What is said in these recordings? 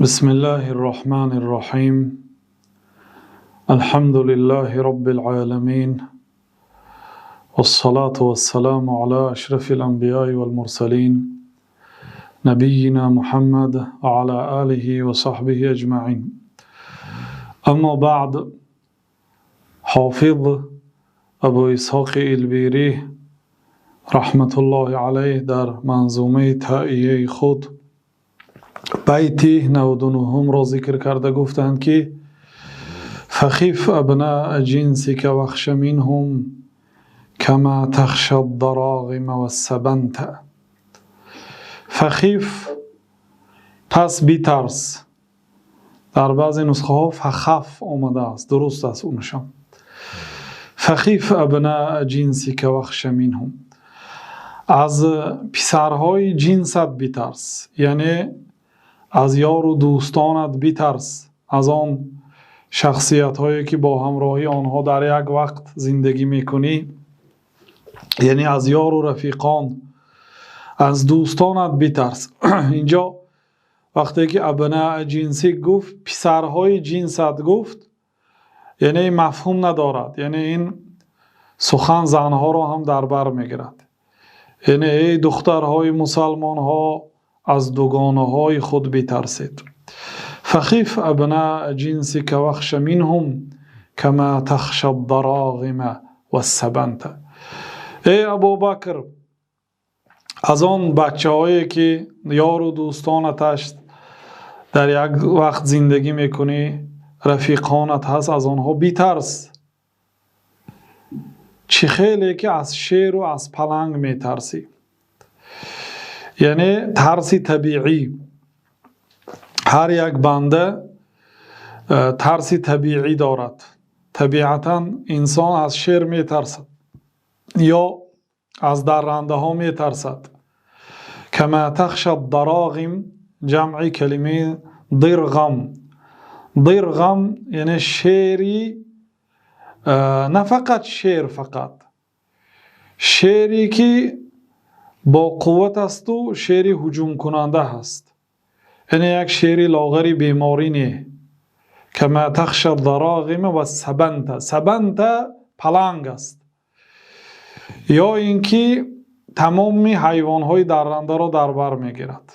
بسم الله الرحمن الرحيم. الحمد لله رب العالمين، والصلاة والسلام على أشرف الأنبياء والمرسلين نبينا محمد وعلى آله وصحبه أجمعين. أما بعد، حافظ أبو إسحاق البیری رحمت الله علیه در منظومه تائیه خود بیتی 99 را ذکر کرده گفتند که فخف ابناء جنسك واخش منهم كما تخشى الضراغم والسبنت. فخف پس بیترس، در بعضی نسخه ها فخف آمده است، درست است اونشان. فخف ابناء جنسك واخش منهم، از پسرهای جنست بیترس، یعنی از یار و دوستانت بیترس، از آن شخصیت هایی که با همراهی آنها در یک وقت زندگی میکنی، یعنی از یار و رفیقان، از دوستانت بیترس. اینجا وقتی که ابناء جنسی گفت، پسرهای جنست گفت، یعنی مفهوم ندارد، یعنی این سخن زنها را هم در بر میگیرد. یعنی ای دخترهای مسلمان ها، از دوگانه های خود بیترسید. فخف ابناء جنسك واخش منهم كما تخشى الضراغم والسبنت. ای ابوبکر، از آن بچه هایی که یار و دوستانتش در یک وقت زندگی میکنی، رفیقانت هست، از آنها بیترس. چی خیلی که از شیر و از پلنگ میترسی، یعنی ترسی طبیعی. هر یک بنده ترسی طبیعی دارد. طبیعتا انسان از شیر میترسد یا از درنده ها میترسد. کما تخشى الضراغم، جمع کلمه ضرغم. ضرغم یعنی شیری، نه فقط شیر، فقط شیری که با قوت است و شیری هجوم کننده هست، یعنی یک شیری لاغری بیماری نه. کما تخشى الضراغم و سبنت. سبنت پلنگ است، یا اینکه تمام حیوانهای درنده را در بر میگیرد.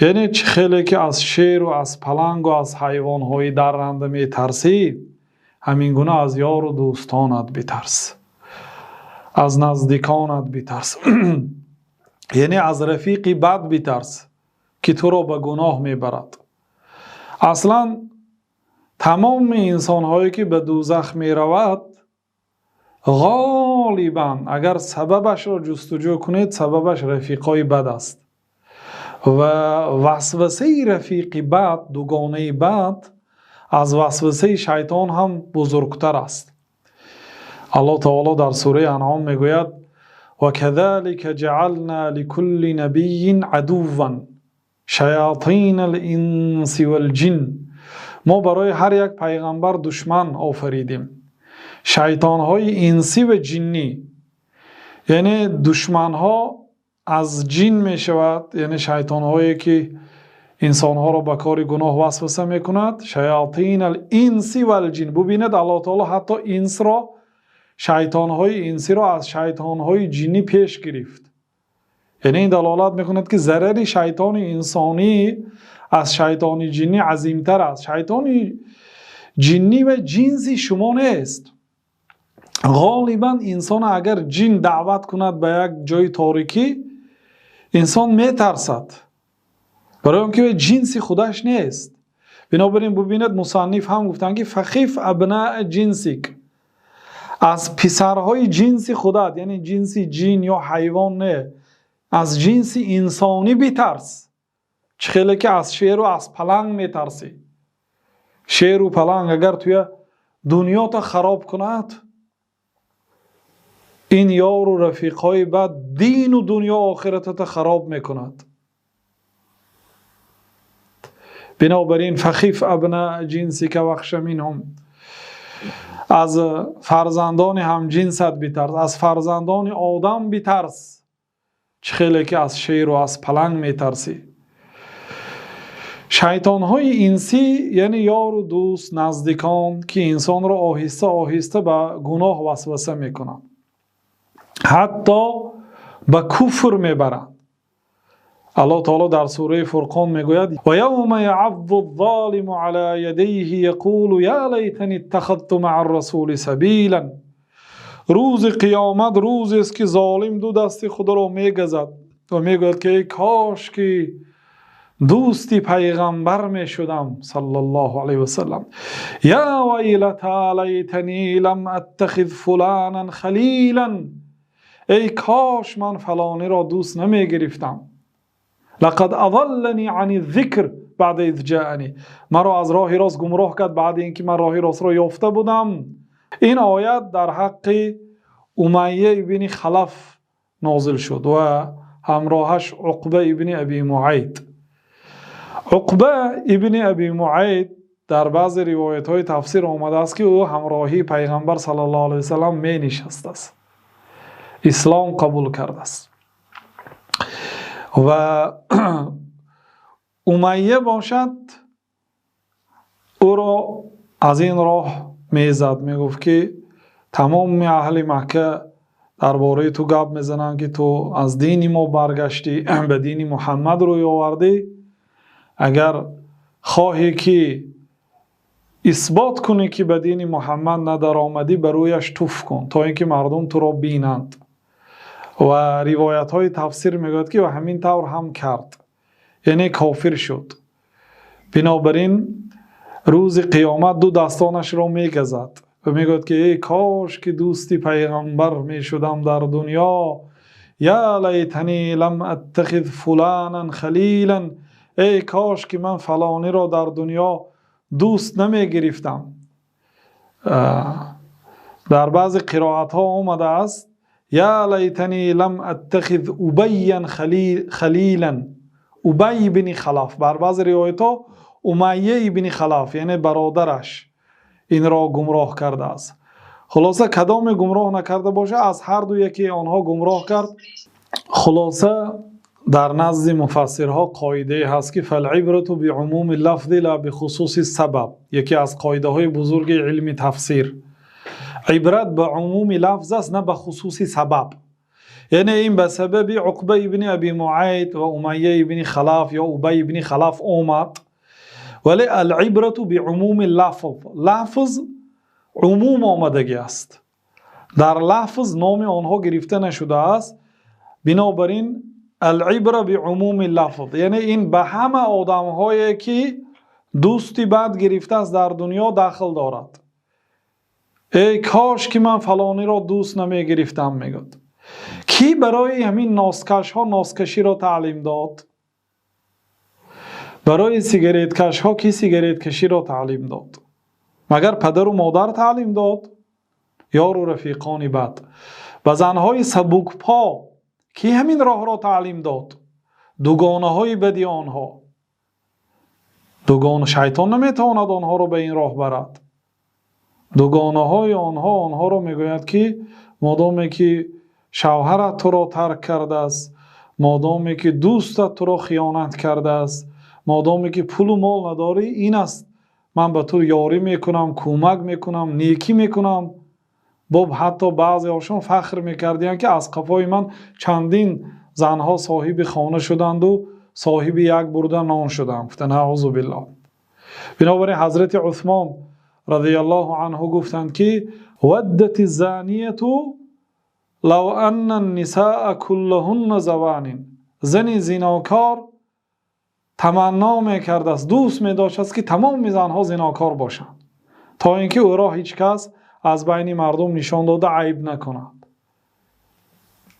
یعنی چه خیلی که از شیر و از پلنگ و از حیوانهای درنده میترسی، همین گونه از یار و دوستانت بیترس، از نزدیکانت بیترس. یعنی از رفیقی بد بیترس که تو را به گناه میبرد. اصلا تمام انسان هایی که به دوزخ میرود، غالبا اگر سببش را جستجو کنید، سببش رفیقای بد است. و وسوسه رفیقی بد، دوگانه بد، از وسوسه شیطان هم بزرگتر است. الله تعالی در سوره انعام میگوید و كذلك جعلنا لكل نبی عدوا شیاطین الانس والجن. ما برای هر یک پیغمبر دشمن آفریدیم، شیطان های انسی و جنی. یعنی دشمن ها از جن می شود، یعنی شیطان هایی که انسان ها را به کار گناه وسوسه می کند. شیاطین الانس والجن. ببینید الله تعالی حتی انس را، شیطان های انسی را از شیطان های جنی پیش گرفت. یعنی این دلالت میکند که ضرر شیطان انسانی از شیطان جنی عظیمتر است. شیطان جنی و جنسی شما نیست. غالبا انسان اگر جن دعوت کند به یک جای تاریکی، انسان میترسد، برای اینکه جنسی خودش نیست. بنابراین ببینید مصنف هم گفتن که فخف ابناء جنسک، از پسرهای جنسی خودت، یعنی جنسی جن یا حیوان نه، از جنسی انسانی بیترس. چه خیلی که از شیر و از پلنگ میترسی. شیر و پلنگ اگر توی دنیا تا خراب کند، این یار و رفیقهای بد دین و دنیا آخرت تا خراب میکند. بنابراین فخف ابناء جنسک واخش منهم، از فرزندان هم جنست بیترس، از فرزندان آدم بیترس. چه خیلی که از شیر و از پلنگ میترسی. شیطان های انسی یعنی یار و دوست نزدیکان که انسان را آهسته آهسته به گناه وسوسه میکنند، حتی به کفر میبرند. الله تعالی در سوره فرقان میگوید و یوم یعض الظالم علی یدیه یقول یا لیتنی اتخذت مع الرسول سبیلا. روز قیامت روزی است که ظالم دو دست خود را میگزد و میگوید که ای کاش که دوستی پیغمبر می شدم صلی الله علیه و سلم. یا ویلتا لیتنی لم اتخذ فلانا خلیلا. ای کاش من فلانی را دوست نمی گرفتم. لقد اضلنی عن الذکر بعد اذ جاءنی. مرا از راه راست گمراه کرد بعد اینکه من راه راست را یافته بودم. این آیت در حق امیه ابن خلف نازل شد و همراهش عقبه ابن ابی معیط. عقبه ابن ابی معیط در بعض روایت های تفسیر آمده است که او همراهی پیغمبر صلی الله علیه وسلم می نشسته است، اسلام قبول کرده است. و امیه باشد او را از این راه میزد، میگفت که تمام اهل مکه درباره تو گپ میزنن که تو از دین ما برگشتی به دین محمد روی آوردی. اگر خواهی که اثبات کنی که به دین محمد ندر آمدی بر رویش توف کن تا اینکه مردم تو را بینند. و روایت های تفسیر میگوید که و همین طور هم کرد، یعنی کافر شد. بنابراین روز قیامت دو دستانش را میگزد و میگوید که ای کاش که دوستی پیغمبر میشدم در دنیا. یا لیتنی لم اتخذ فلانا خلیلا. ای کاش که من فلانی را در دنیا دوست نمی گرفتم. در بعض قرائت ها آمده است یا لیتنی لم اتخذ ابیا خلیلا. ابی بن خلف. بر بعض روایت ها امیه بن خلف یعنی برادرش این را گمراه کرده است. خلاصه کدام گمراه نکرده باشه، از هر دو یکی آنها گمراه کرد. خلاصه در نزد مفسرها قاعده هست که فالعبرة بعموم اللفظ لا بخصوص السبب. یکی از قاعده های بزرگ علم تفسیر، عبرت به عموم لفظ است نه به خصوص سبب. یعنی این به سبب عقبه ابن ابی معیط و امیه ابن خلف یا ابی ابن خلف آمد، ولی العبرة بعموم اللفظ. لفظ عموم آمدگی است، در لفظ نام آنها گرفته نشده است. بنابراین العبره بعموم اللفظ یعنی این به همه آدم هایی که دوستی بد گرفته است در دنیا داخل دارد. ای کاش که من فلانی را دوست نمی گرفتم. میگوید کی برای همین ناسکش ها ناسکشی را تعلیم داد؟ برای سیگریت کش ها کی سیگریت کشی را تعلیم داد؟ مگر پدر و مادر تعلیم داد؟ یار و رفیقان بد. و زنهای سبک پا کی همین راه را تعلیم داد؟ دوگانه های بدی آنها. دوگانه شیطان نمیتواند آنها را به این راه برد. دوگانه های آنها را میگوید که مادامی که شوهرت تو را ترک کرده است، مادامی که دوستت تو را خیانت کرده است، مادامی که پول و مال نداری، این است من به تو یاری میکنم، کمک میکنم، نیکی میکنم. باب حتی بعضی هاشون فخر میکردین که از قفای من چندین زنها صاحب خانه شدند و صاحب یک برده نان شدند. گفتن اعوذ بالله. بنابراین حضرت عثمان رضی الله عنه گفتند که ودت الزانیه لو ان النساء كلهن زوان. زن زناکار تمنا میکرد است، دوست میداشت است که تمام زنها زناکار باشند تا اینکه او را هیچ کس از بین مردم نشان داده عیب نکند.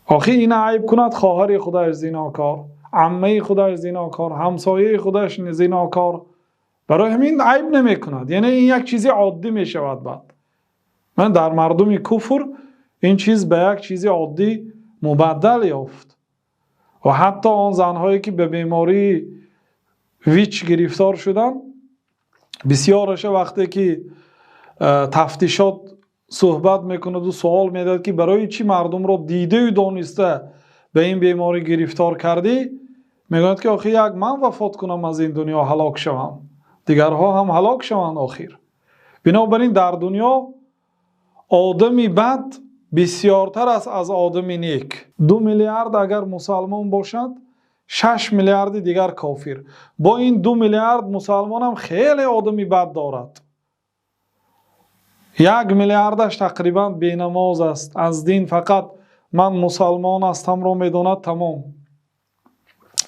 آخه این عیب کند خواهر خودش زناکار، عمه خودش زناکار، همسایه خودش زناکار، برای همین عیب نمی کند. یعنی این یک چیزی عادی می شود. بعد من در مردم کفر این چیز به یک چیزی عادی مبدل یافت. و حتی آن زنهایی که به بیماری ویچ گرفتار شدن، بسیارش وقتی که تفتیشات صحبت میکند و سوال میداد که برای چی مردم را دیده و دانسته به این بیماری گرفتار کردی، میگوید که آخه یک من وفات کنم از این دنیا هلاک شوم، دیگرها هم هلاک شوند آخر. بنابراین در دنیا آدمی بد بسیارتر است از آدمی نیک. 2 میلیارد اگر مسلمان باشد، 6 میلیارد دیگر کافر. با این 2 میلیارد مسلمان هم خیلی آدمی بد دارد. 1 میلیاردش تقریبا بینماز است، از دین فقط من مسلمان هستم را میداند، تمام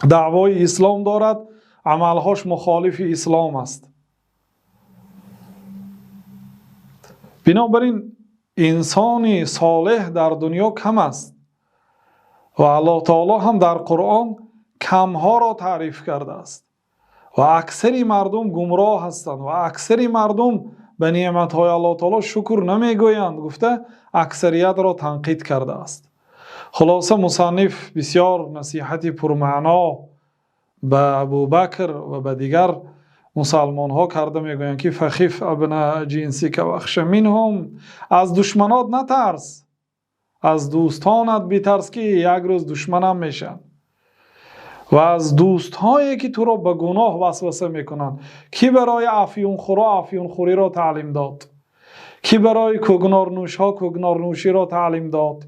دعوای اسلام دارد، عملهاش مخالف اسلام است. بنابراین انسان صالح در دنیا کم است و الله تعالی هم در قرآن کمها را تعریف کرده است و اکثری مردم گمراه هستند و اکثری مردم به نعمتهای الله تعالی شکر نمیگویند. گفته اکثریت را تنقید کرده است. خلاصه مصنف بسیار نصیحتی پرمعنا به ابوبکر و به دیگر مسلمان ها کرده، میگویند که فخف ابن جنسیک و اخش منهم، از دشمنات نترس، از دوستانت بترس که یک روز دشمنم میشن، و از دوستهایی که تو را به گناه وسوسه میکنند. کی برای افیون خورا افیون خوری را تعلیم داد؟ کی برای کوگنار نوش ها کوگنار نوشی را تعلیم داد؟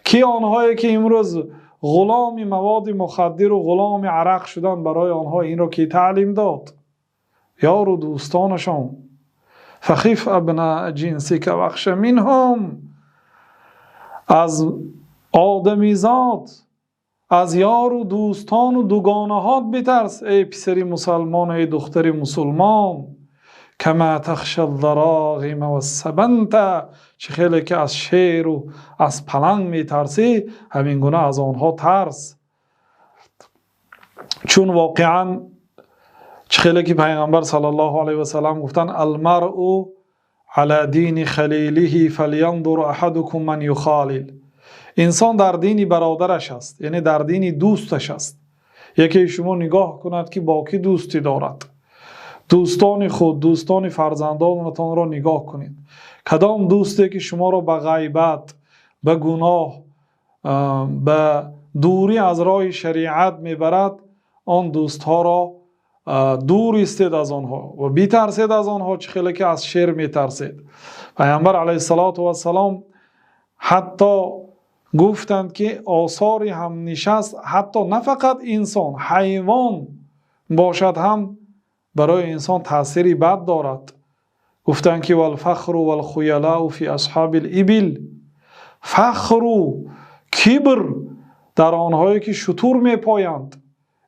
کی آنهایی که امروز غلام مواد مخدر و غلام عرق شدن، برای آنها این را کی تعلیم داد؟ یار و دوستانشان. فخیف ابن جنسیک و اخش منهم، از آدمیزاد، از یار و دوستان و دوگانهات بترس ای پسری مسلمان، ای دختری مسلمان. کما تخشى الضراغم و السبنت، چه خیلی که از شیر و از پلنگ میترسی، همین گونه از آنها ترس. چون واقعا چه خیلی که پیغمبر صلی الله علیه و سلم گفتن المرء على دین خلیله فلینظر احدکم من یخالل، انسان در دین برادرش است، یعنی در دین دوستش است. یکی شما نگاه کند که با کی دوستی دارد. دوستان خود، دوستان فرزندانتان را نگاه کنید. کدام دوستی که شما را به غیبت، به گناه، به دوری از راه شریعت میبرد، آن دوست ها را دور استید از آنها و بیترسید از آنها، چه خیلی که از شر میترسید. پیامبر علیه السلام حتی گفتند که آثار هم نشست، حتی نه فقط انسان، حیوان باشد هم برای انسان تأثیری بد دارد. گفتند که والفخر والخیلاء فی اصحاب الابل، فخر و کبر در آنهایی که شتر میپایند،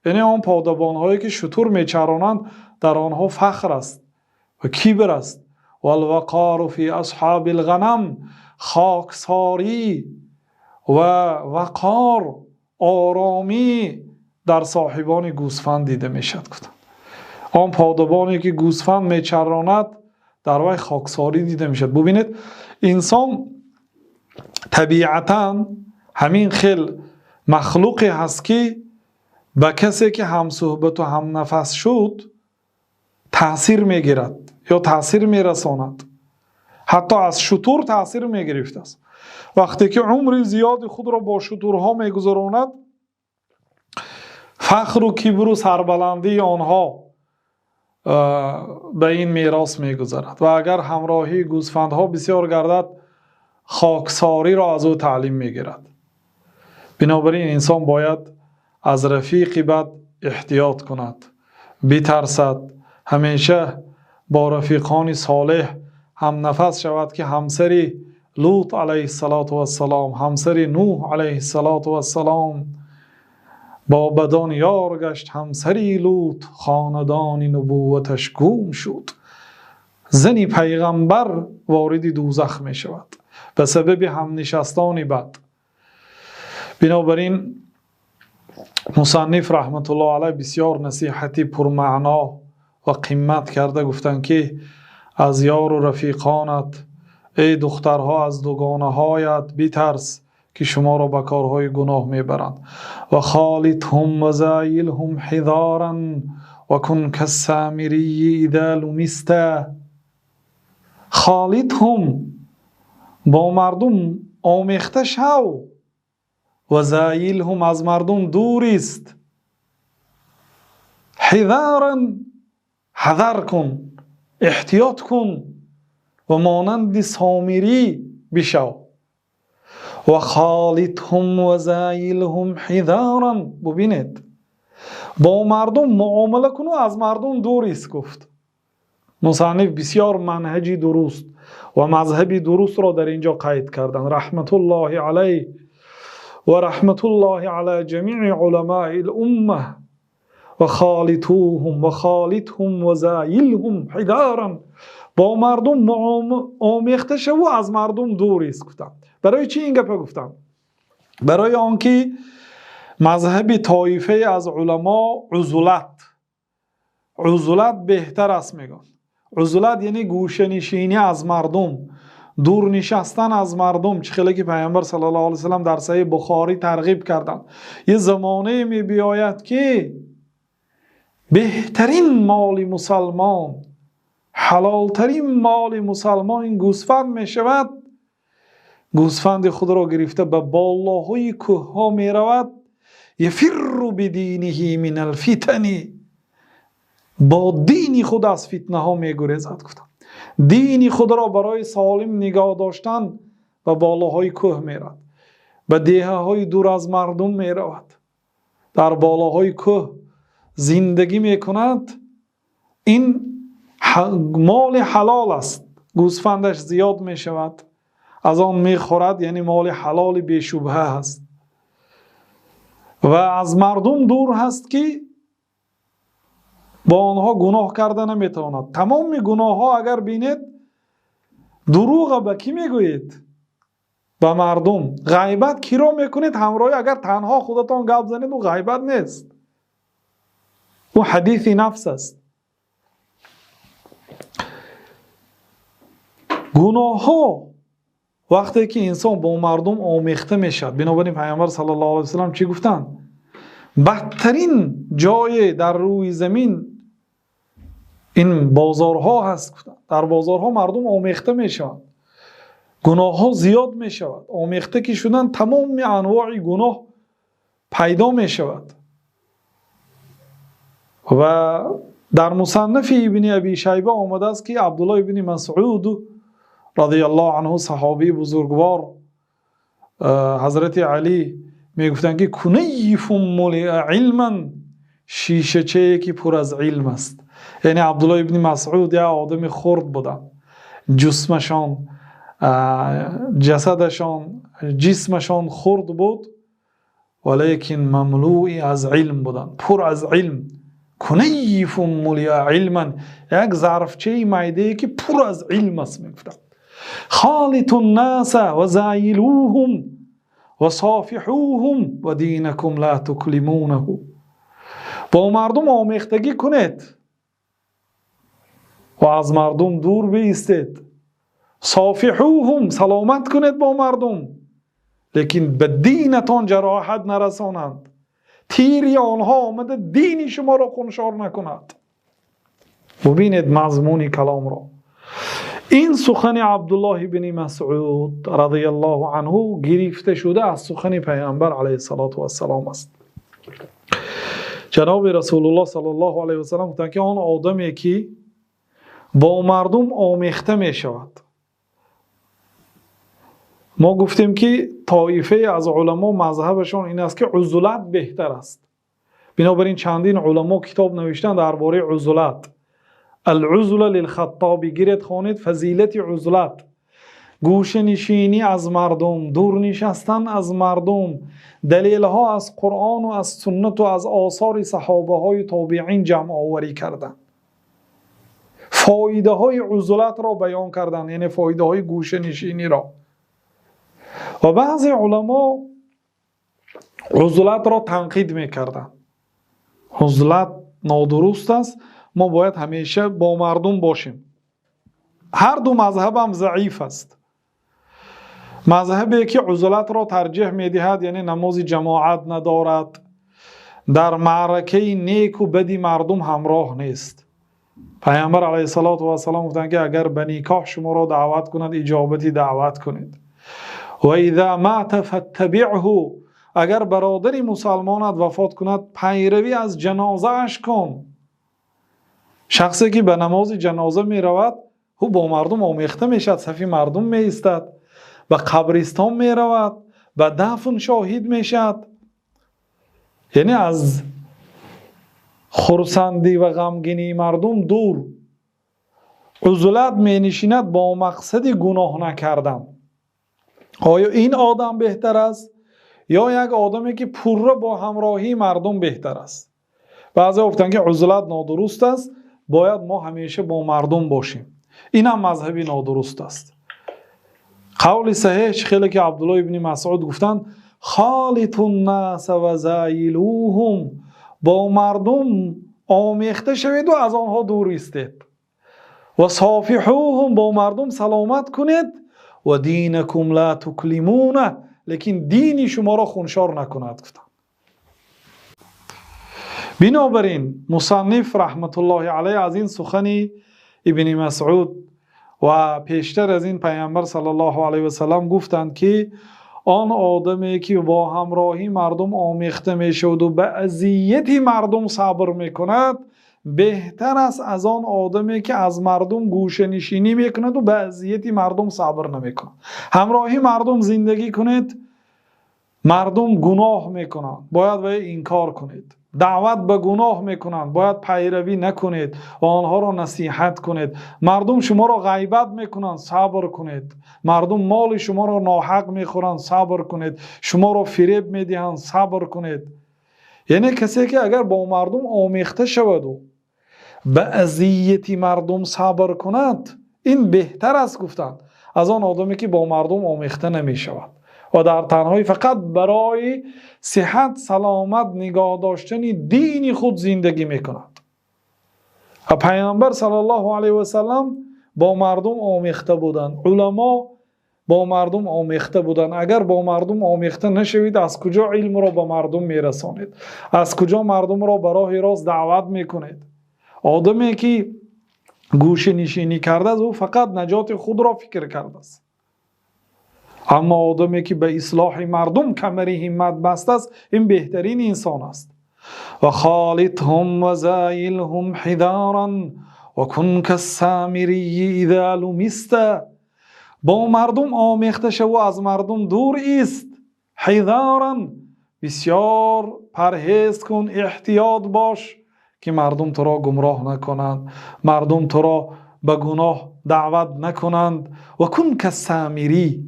یعنی آن پادبانهایی که شتر میچرانند، در آنها فخر است و کبر است. والوقار فی اصحاب الغنم، خاکساری و وقار، آرامی در صاحبان گوسفند دیده میشد. آن پادبانی که گوسفند میچراند، در وی خاکساری دیده میشد. ببینید انسان طبیعتا همین خیل مخلوقی هست که به کسی که هم صحبت و هم نفس شد تأثیر میگیرد یا تأثیر میرساند. حتی از شتر تأثیر میگرفته است. وقتی که عمر زیاد خود را با شترها میگذراند، فخر و کبر و سربلندی آنها به این میراث میگذرد و اگر همراهی گوسفندها بسیار گردد، خاکساری را از او تعلیم میگیرد. بنابراین انسان باید از رفیق بد احتیاط کند، بترسد، همیشه با رفیقان صالح هم نفس شود که همسری لوط علیه السلام، همسری نوح علیه السلام با بدان یار گشت، همسری لوط خاندان نبوتش گم شد. زنی پیغمبر وارد دوزخ می شود به سبب هم نشستان بد. بنابراین مصنف رحمت الله علیه بسیار نصیحتی پرمعنا و قیمت کرده. گفتن که از یار و رفیقانت ای دخترها از دوگانه هایت بترس که شما را به کارهای گناه میبرند. و خالطهم و زایلهم حذارا و کن کالسامری اذا لمست. خالطهم، با مردم آمیخته شو، و زایلهم، از مردم دور است. حذارا، حذر کن، احتیاط کن و مانند سامری بشو. و خالطهم و زایلهم حذارا. ببینید با مردم معامله کن و از مردم دور ایست. گفت مصنف بسیار منهجی درست و مذهبی درست را در اینجا قید کردن، رحمت الله علیه و رحمت الله علی جمیع علماء الامه. و خالطوهم و خالطهم و زایلهم حذارا. با مردم آمیخته شو و از مردم دور ایست. گفتم برای چی این گپ گفتم؟ برای آنکه مذهب طایفه از علما عزلت بهتر است میگن. عزلت یعنی گوشه نشینی از مردم، دور نشستن از مردم. چخیلی که پیامبر صلی الله علیه وسلم در صحیح بخاری ترغیب کردن. یه زمانه می بیاید که بهترین مال مسلمان، حلالترین مال مسلمان این گوسفند می شود. گوسفند خود را گرفته به بالاهای کوه ها می رود. یفر بدینه من الفتن. با دین خود از فتنه ها می گریزد. گفتم دین خود را برای سالم نگاه داشتن به بالاهای کوه می رود، به دیه های دور از مردم می رود، در بالاهای کوه زندگی می کند. این مال حلال است. گوسفندش زیاد می شود، از آن می خورد، یعنی مال حلال بی شبهه است و از مردم دور هست که با آنها گناه کرده نمیتواند. تمام گناه ها اگر بینید دروغ به کی میگویید؟ به مردم. غیبت کی را میکنید؟ همراهی اگر تنها خودتان گپ زنید و غیبت نیست، او حدیث نفس است. گناه ها وقتی که انسان با مردم آمیخته میشد، بنابراین پیامبر صلی الله علیه وسلم چی گفتن؟ بدترین جای در روی زمین این بازارها هست. در بازارها مردم آمیخته میشوند، گناه ها زیاد میشود. آمیخته که شدن تمام انواع گناه پیدا میشود. و در مصنف ابن ابی شیبه آمده است که عبدالله ابن مسعود رضی الله عنه، صحابی بزرگوار، حضرت علی میگفتند که کنیف ملئ علما، شیشه چه که پر از علم است. یعنی عبدالله ابن مسعود یا آدم خرد بودن، جسمشان جسمشان خرد بود ولیکن مملوئی از علم بودن، پر از علم. کنیف ملئ علما، یک ظرفچه معده‌ای که پر از علم است. میگفتند خالط الناس و زایلوهم و صافحوهم و دینکم لا تکلمونه. با مردم آمیختگی کنید و از مردم دور بایستید. صافحوهم، سلامت کنید با مردم، لیکن به دینتان جراحت نرسانند. تیری آنها آمده دین شما را خونشار نکند. ببینید مضمون کلام را. این سخن عبدالله بن مسعود رضی الله عنه گرفته شده از سخن پیامبر علیه السلام است. جناب رسول الله صلی الله علیه و سلم گفتند که آن آدمی که با مردم آمیخته می شود. ما گفتیم که طایفه از علما مذهبشون این است که عزلت بهتر است. بنابراین چندین علما کتاب نوشتن درباره عزلت. العزل للخطابی، گیرد خوانید فضیلت عزلت، گوشه نشینی از مردم، دور نشستن از مردم. دلیل ها از قرآن و از سنت و از آثار صحابه های تابعین جمع آوری کردن. فایده های عزلت را بیان کردن، یعنی فایده های گوشه نشینی را. و بعضی علما عزلت را تنقید میکردن. عزلت نادرست است، ما باید همیشه با مردم باشیم. هر دو مذهب هم ضعیف است. مذهبی که عزلت را ترجیح میدهد، یعنی نماز جماعت ندارد، در معرکه نیک و بدی مردم همراه نیست. پیامبر علیه السلام گفتند که اگر به نکاح شما را دعوت کند اجابتی دعوت کنید. و اذا مات فاتبعه، اگر برادری مسلمانت وفات کند پیروی از جنازه اش کن. شخصی که به نماز جنازه می رود او با مردم آمیخته می شد، صفی مردم می ایستد، به قبرستان می رود، به دفن شاهد می شد. یعنی از خرسندی و غمگینی مردم دور عزلت می نشیند با مقصد گناه نکردن. آیا این آدم بهتر است یا یک آدمی که پوره با همراهی مردم بهتر است؟ بعضی گفتن که عزلت نادرست است، باید ما همیشه با مردم باشیم. این هم مذهبی نادرست است. قول صحیح خیلی که عبدالله ابن مسعود گفتن خالط الناس و زایلوهم، با مردم آمیخته شوید و از آنها دور ایستید. و صافحوهم، با مردم سلامت کنید. و دینکم لا تکلمونه، لیکن دینی شما را خونشار نکند. گفتن بنابراین مصنف رحمت الله علیه از این سخن ابن مسعود و پیشتر از این پیامبر صلی الله علیه و سلم گفتند که آن آدمی که با همراهی مردم آمیخته می شود و به اذیت مردم صبر می کند بهتر است از آن آدمی که از مردم گوشه نشینی می کند و به اذیت مردم صبر نمی کند. همراهی مردم زندگی کنید، مردم گناه می کنند، باید و انکار کنید. دعوت به گناه میکنند، باید پیروی نکنید و آنها را نصیحت کنید. مردم شما را غیبت میکنند، صبر کنید. مردم مال شما را ناحق میخورند، صبر کنید. شما را فریب میدهند، صبر کنید. یعنی کسی که اگر با مردم آمیخته شود و به اذیت مردم صبر کند، این بهتر است گفتند از آن آدمی که با مردم آمیخته نمیشود و در تنهایی فقط برای صحت سلامت نگاه داشتن دین خود زندگی میکند. و پیامبر صلی الله علیه و سلم با مردم آمیخته بودند، علما با مردم آمیخته بودند. اگر با مردم آمیخته نشوید از کجا علم را به مردم میرسانید؟ از کجا مردم را به راه راست دعوت میکنید؟ آدمی که گوشه نشینی کرده است او فقط نجات خود را فکر کرده است. اما آدمی که به اصلاح مردم کمری همت بسته است این بهترین انسان است. و خالطهم و زایلهم حذارا و کن کالسامری اذا لمست، با مردم آمیخته شو و از مردم دور است. حذارا، بسیار پرهیز کن، احتیاط باش که مردم تو را گمراه نکنند، مردم تو را به گناه دعوت نکنند. و کن کالسامری،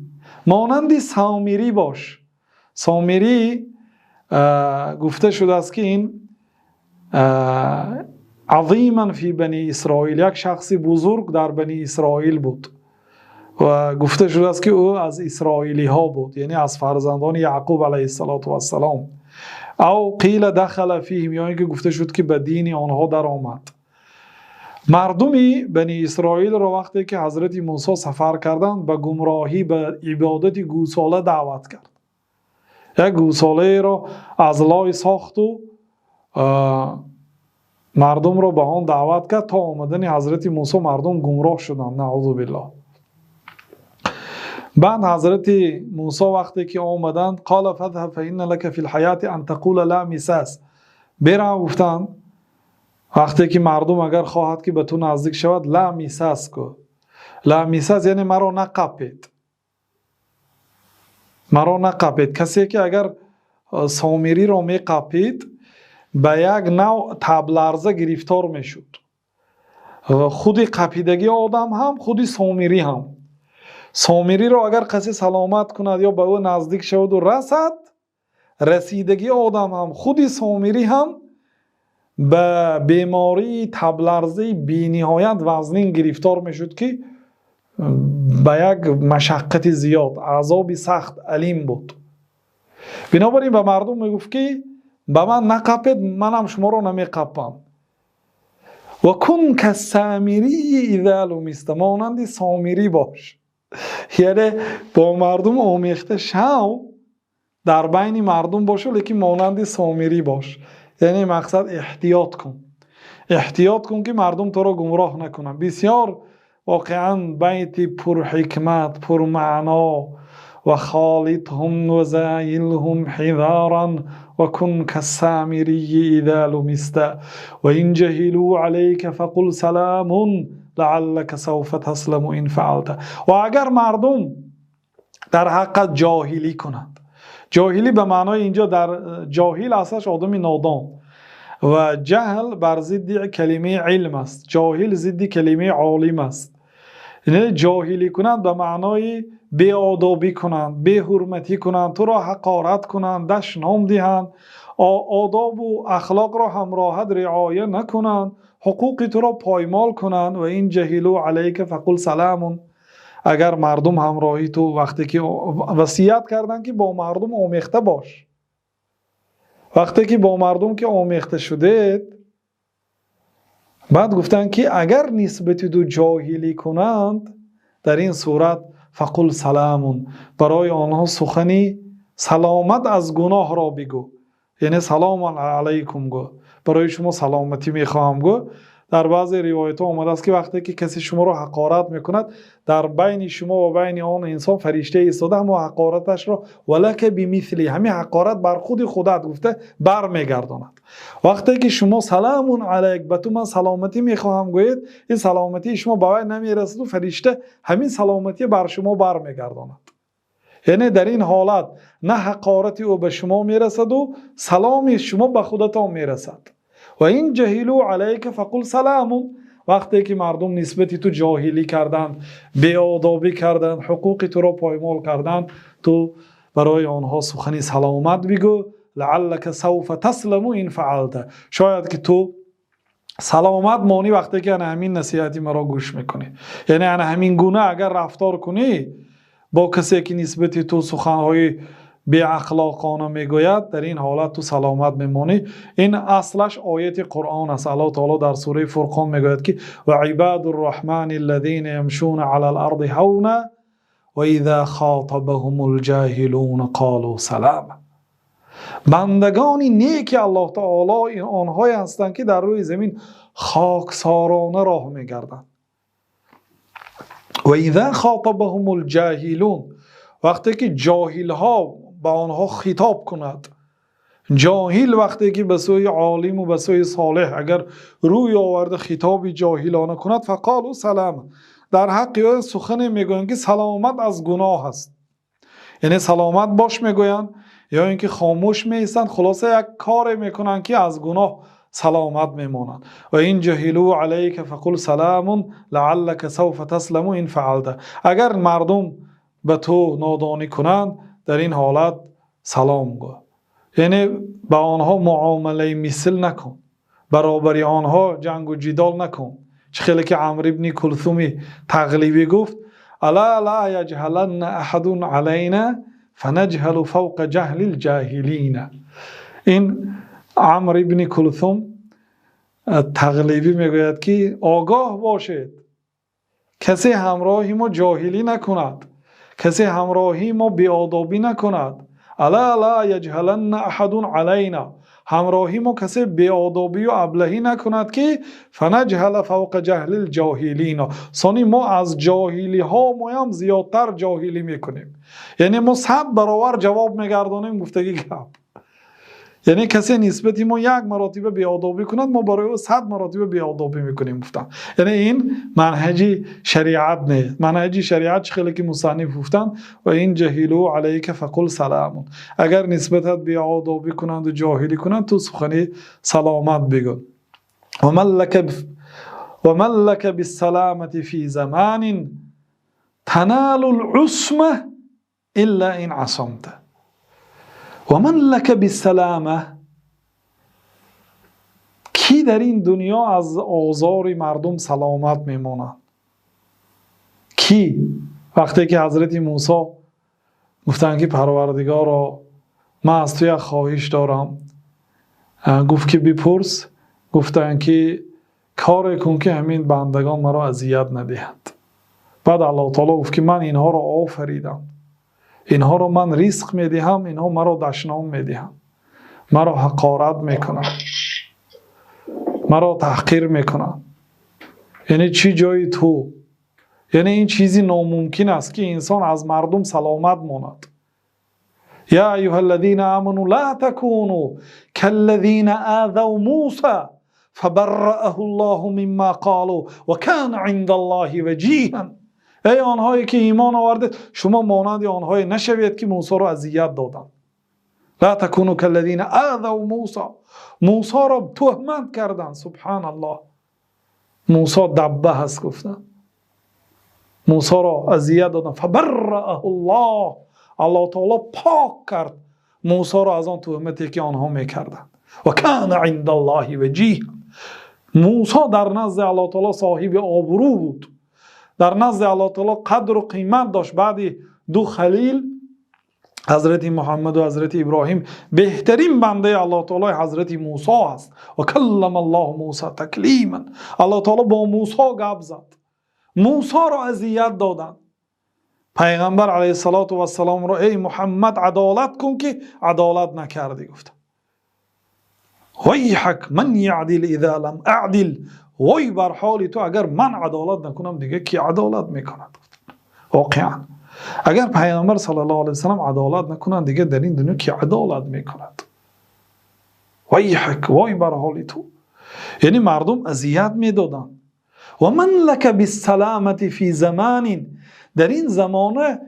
مانند سامری باش. سامری گفته شده است که این عظیما فی بنی اسرائیل، یک شخصی بزرگ در بنی اسرائیل بود و گفته شده است که او از اسرائیلی ها بود، یعنی از فرزندان یعقوب علیه السلام. او قیل دخل فیهم، یعنی که گفته شد که به دین آنها در آمد. مردمی بنی اسرائیل را وقتی که حضرت موسی سفر کردند به گمراهی، به عبادت گوساله دعوت کرد. یک گوساله را از لای ساخت و مردم را به آن دعوت کرد. تا آمدن حضرت موسی مردم گمراه شدند، نعوذ بالله. بعد حضرت موسی وقتی که آمدند قال فذهب فإن لك في الحیاة ان تقول لا مساس، برو گفتند وقتی که مردم اگر خواهد که به تو نزدیک شود لا میساس کو. لا میساس یعنی مرا نقپید، مرا نقپید. کسی که اگر سامری را میقپید به یک نوع تب لرزه گرفتار میشد. خودی قپیدگی آدم هم، خودی سامری هم. سامری را اگر کسی سلامت کند یا به او نزدیک شود و رسیدگی آدم هم، خودی سامری هم به بیماری تب لرزه بی نهایت وزنین گرفتار میشد که به یک مشقت زیاد، عذاب سخت علیم بود. بنابراین به مردم میگفت که به من نقپید، منم شما را نمیقپم. و کن کالسامری اذا لمست، مانند سامری باش. یعنی با مردم آمیخته شو، در بین مردم باش، لیکن مانند سامری باش. یعنی مقصد احتیاط کن، احتیاط کن که مردم تو را گمراه نکنن. بسیار واقعا بیت پر حکمت، پر معنا. و خالطهم و زایلهم حذارا وكن كالسامري إذا لمست وإن جهلوا عليك فقل سلام لعلك سوف تسلم إن فعلت. و اگر مردم در حقت جاهلی کنند، جاهلی به معنای اینجا در جاهل اصلش آدم نادان و جهل بر ضد کلمه علم است، جاهل ضد کلمه عالم است. یعنی جاهلی کنند به معنای بی آدابی کنند، بی حرمتی کنند، تو را حقارت کنند، دشنام دهند، آداب و اخلاق را همراهت رعایت نکنند، حقوق تو را پایمال کنند. و این جهلو علیک فقل سلام. اگر مردم همراهی تو وقتی که وصیت کردن که با مردم آمیخته باش، وقتی که با مردم که آمیخته شده، بعد گفتن که اگر نسبت دو جاهلی کنند در این صورت فقل سلام، برای آنها سخنی سلامت از گناه را بگو، یعنی سلام علیکم گو، برای شما سلامتی میخواهم گو. در بعضی روایت ها آمده است که وقتی که کسی شما را حقارت میکند در بین شما و بین آن انسان فرشته ایستاده اما حقارتش را ولک بمثلی، همین حقارت بر خود خودت گفته برمیگرداند. وقتی که شما سلام علیک، به تو من سلامتی میخواهم گوید، این سلامتی شما به وی نمیرسد و فرشته همین سلامتی بر شما برمیگرداند. یعنی در این حالت نه حقارتی او به شما میرسد و سلامی شما به خودتان میرسد. و این جهلو علیک فقل سلام، وقتی که مردم نسبتی تو جاهلی کردند، بی‌آدابی کردند، حقوق تو را پایمال کردند، تو برای آنها سخنی سلامت بگو. لعلک سوف تسلم این فعلت، شاید که تو سلامت مانی وقتی که همین نصیحتی مرا گوش میکنی، یعنی همین گونه اگر رفتار کنی با کسی که نسبتی تو سخنهای بی اخلاقانه میگوید، در این حالت تو سلامت میمانی. این اصلش آیت قرآن است. الله تعالی در سوره فرقان میگوید که و عباد الرحمن الذين يمشون على الارض هونا و اذا خاطبهم الجاهلون قالوا سلاما. بندگان نیک الله تعالی این آنهایی هستند که در روی زمین خاکسارانه راه میگردند. و اذا خاطبهم الجاهلون، وقتی که جاهل ها با آنها خطاب کند، جاهل وقتی که به سوی عالم و به سوی صالح اگر روی آورده خطاب جاهلانه کند فقالوا سلام، در حق سخن میگویند که سلامت از گناه است، یعنی سلامت باش میگویند یا اینکه خاموش میستند، خلاصه یک کار میکنند که از گناه سلامت میمانند. و این جهلو علیک فقل سلام لعلک سوف تسلم این فعلت، اگر مردم به تو نادانی کنند در این حالت سلام گو، یعنی به آنها معامله مثل نکن، برابری آنها جنگ و جدال نکن. چه خیلی که عمرو ابن کلثومی تغلیبی گفت الا لا یجهلن احد علینا فنجهل فوق جهل الجاهلین. این عمرو ابن کلثوم تغلیبی میگوید که آگاه باشید کسی همراهی ما جاهلی نکند، کسی همراهی ما بی‌آدابی نکند. الا لا یجهلن احد علینا، همراهی ما کسی بی‌آدابی و ابلهی نکند که فنجهل فوق جهل الجاهلین، ثانی ما از جاهلی ها ما هم زیادتر جاهلی میکنیم، یعنی ما 100 برابر جواب میگردانیم گفتگی گپ. یعنی کسی نسبتی ما 1 مرتبه بی‌آدابی کند ما برای او 100 مرتبه بی‌آدابی میکنیم گفتن. یعنی این منهج شریعت نه، منهج شریعت خیلی که مصنف گفتن و این جهلو علیک فقل سلام، اگر نسبتت بی‌آدابی کنند و جاهلی کنند تو سخنی سلامت بگو. و من لک بالسلامة فی زمان تنال العصمة الا ان عصمت. و من لک بالسلامه، کی در این دنیا از آزار مردم سلامت میماند؟ کی؟ وقتی که حضرت موسی گفتن که پروردگارا من از توی خواهش دارم، گفت که بپرس، گفتن که کار کن که همین بندگان مرا اذیت ندهند. بعد الله تعالی گفت که من اینها را آفریدم، اینها را من رزق میدهم، اینها مرا دشنام میدهم، مرا حقارت میکنند، مرا تحقیر میکنند. یعنی چی جای تو؟ یعنی این چیزی ناممکن است که انسان از مردم سلامت ماند. یا ایها الذین آمنوا لا تکونوا كالذین آذوا موسی فبرأه الله مما قالوا وكان عند الله وجیها. ای آنهایی که ایمان آورده، شما مانند آنهایی نشوید که موسی را اذیت دادند. لا تکونوا كالذین آذوا موسی، موسی را تهمت کردند. سبحان الله، موسی دبه هست گفتن، موسی را اذیت دادن. فبرأه الله، الله تعالی پاک کرد موسی را از آن تهمتی که آنها میکردند. و کان عند الله وجیها، موسی در نزد الله تعالی صاحب آبرو بود، در نزد الله تعالی قدر و قیمت داشت. بعد دو خلیل حضرت محمد و حضرت ابراهیم، بهترین بنده الله تعالی حضرت موسی است. و کلم الله موسی تکلیما، الله تعالی با موسی گپ زد، موسی را اذیت دادند. پیغمبر علیه السلام را ای محمد عدالت کن که عدالت نکردی. گفت ویحک من یعدل اذا لم اعدل، وای بر حالی تو اگر من عدالت نکنم دیگه کی عدالت میکند. واقعا اگر پیغمبر صلی الله علیه وسلم عدالت نکنند دیگه در این دنیا کی عدالت میکند. ویحک، وای بر حالی تو. یعنی مردم اذیت میدادند. و من لک بالسلامت فی زمان، در این زمانه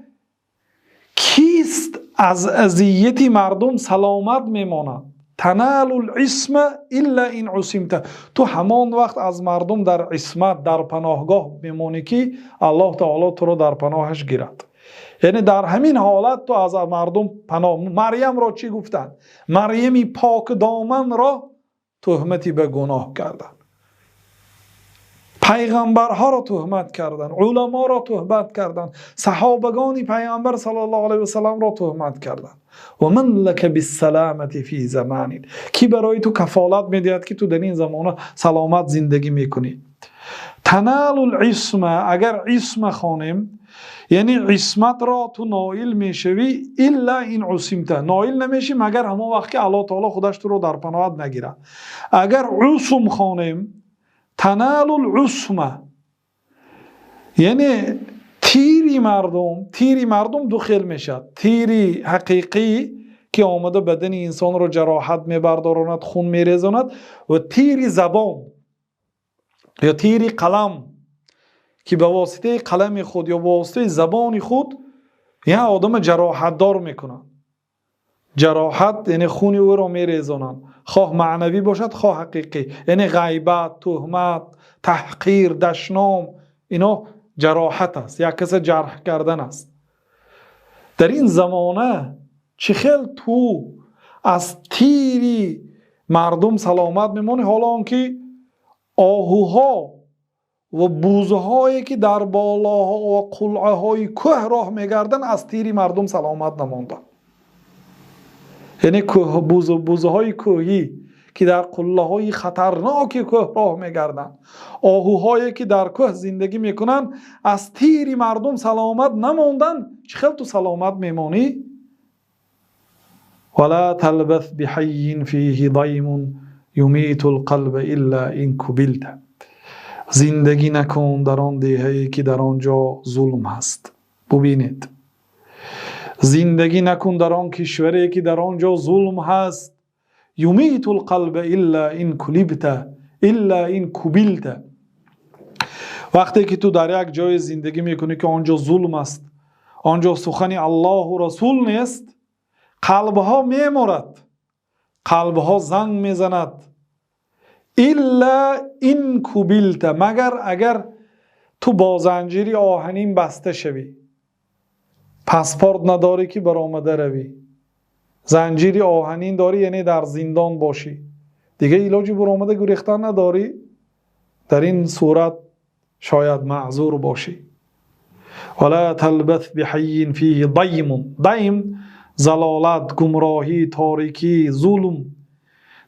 کیست از اذیت مردم سلامت میماند. تنال العصم الا ان عصمت، تو همان وقت از مردم در عصمت، در پناهگاه میمانی که الله تعالی تو رو در پناهش گیرد. یعنی در همین حالت تو از مردم پناه. مریم را چی گفتند؟ مریمی پاک دامن را تهمتی به گناه کردند، پیغمبرها را تهمت کردند، علما را تهمت کردند، صحابگان پیغمبر صلی الله علیه و سلم را تهمت کردند. و من لک بالسلامت فی زمان، کی برای تو کفالت میدهد که تو در این زمانه سلامت زندگی میکنی. تنال العصمه، اگر عصمه خوانیم یعنی عصمت را تو نائل میشوی. الا این عصمت، نائل نمیشی مگر همون وقت که الله تعالی خودش تو رو در پناهت نگیرد. اگر عصم خوانیم تنال العصمه یعنی تیری مردم دو خیل میشد. تیری حقیقی که آمده بدن انسان رو جراحت میبرداراند، خون میریزاند، و تیری زبان یا تیری قلم که به واسطه قلم خود یا به واسطه زبان خود یه آدم جراحت دار میکنن. جراحت یعنی خون او رو میریزانند، خواه معنوی باشد خواه حقیقی. یعنی غیبت، تهمت، تحقیر، دشنام، اینا جراحت است، یک کس جرح کردن است. در این زمانه چه خیل تو از تیری مردم سلامت میمونی، حالا آنکه آهوها و بوزهایی که در بالاها و قلعه های کوه راه میگردن از تیری مردم سلامت نمانده. یعنی بوزهای کوهی که در قله های خطرناک کوه راه میگردن، آهوهایی که در کوه زندگی میکنن، از تیری مردم سلامت نماندن. چه خیلی تو سلامت میمانی؟ ولا تلبث بحی فیه ضیم یمیت القلب الا ان کبلت، زندگی نکن در آن دیهی که در آنجا ظلم هست. ببینید، زندگی نکن در آن کشوری که در آنجا ظلم هست. یمیت القلب الا ان کلبت الا ان کبلت. وقتی که تو در یک جای زندگی میکنی که آنجا ظلم است، آنجا سخن الله و رسول نیست، قلبها میمرد، قلبها زنگ میزند. الا ان کبلت، مگر اگر تو با زنجیری آهنین بسته شوی، پاسپورت نداری که برآمده روی، زنجیری آهنین داری یعنی در زندان باشی، دیگه علاجی برآمده گریختن نداری، در این صورت شاید معذور باشی. ولا تلبث بحی فیه ضیم، ضیم ضلالت، گمراهی، تاریکی، ظلم.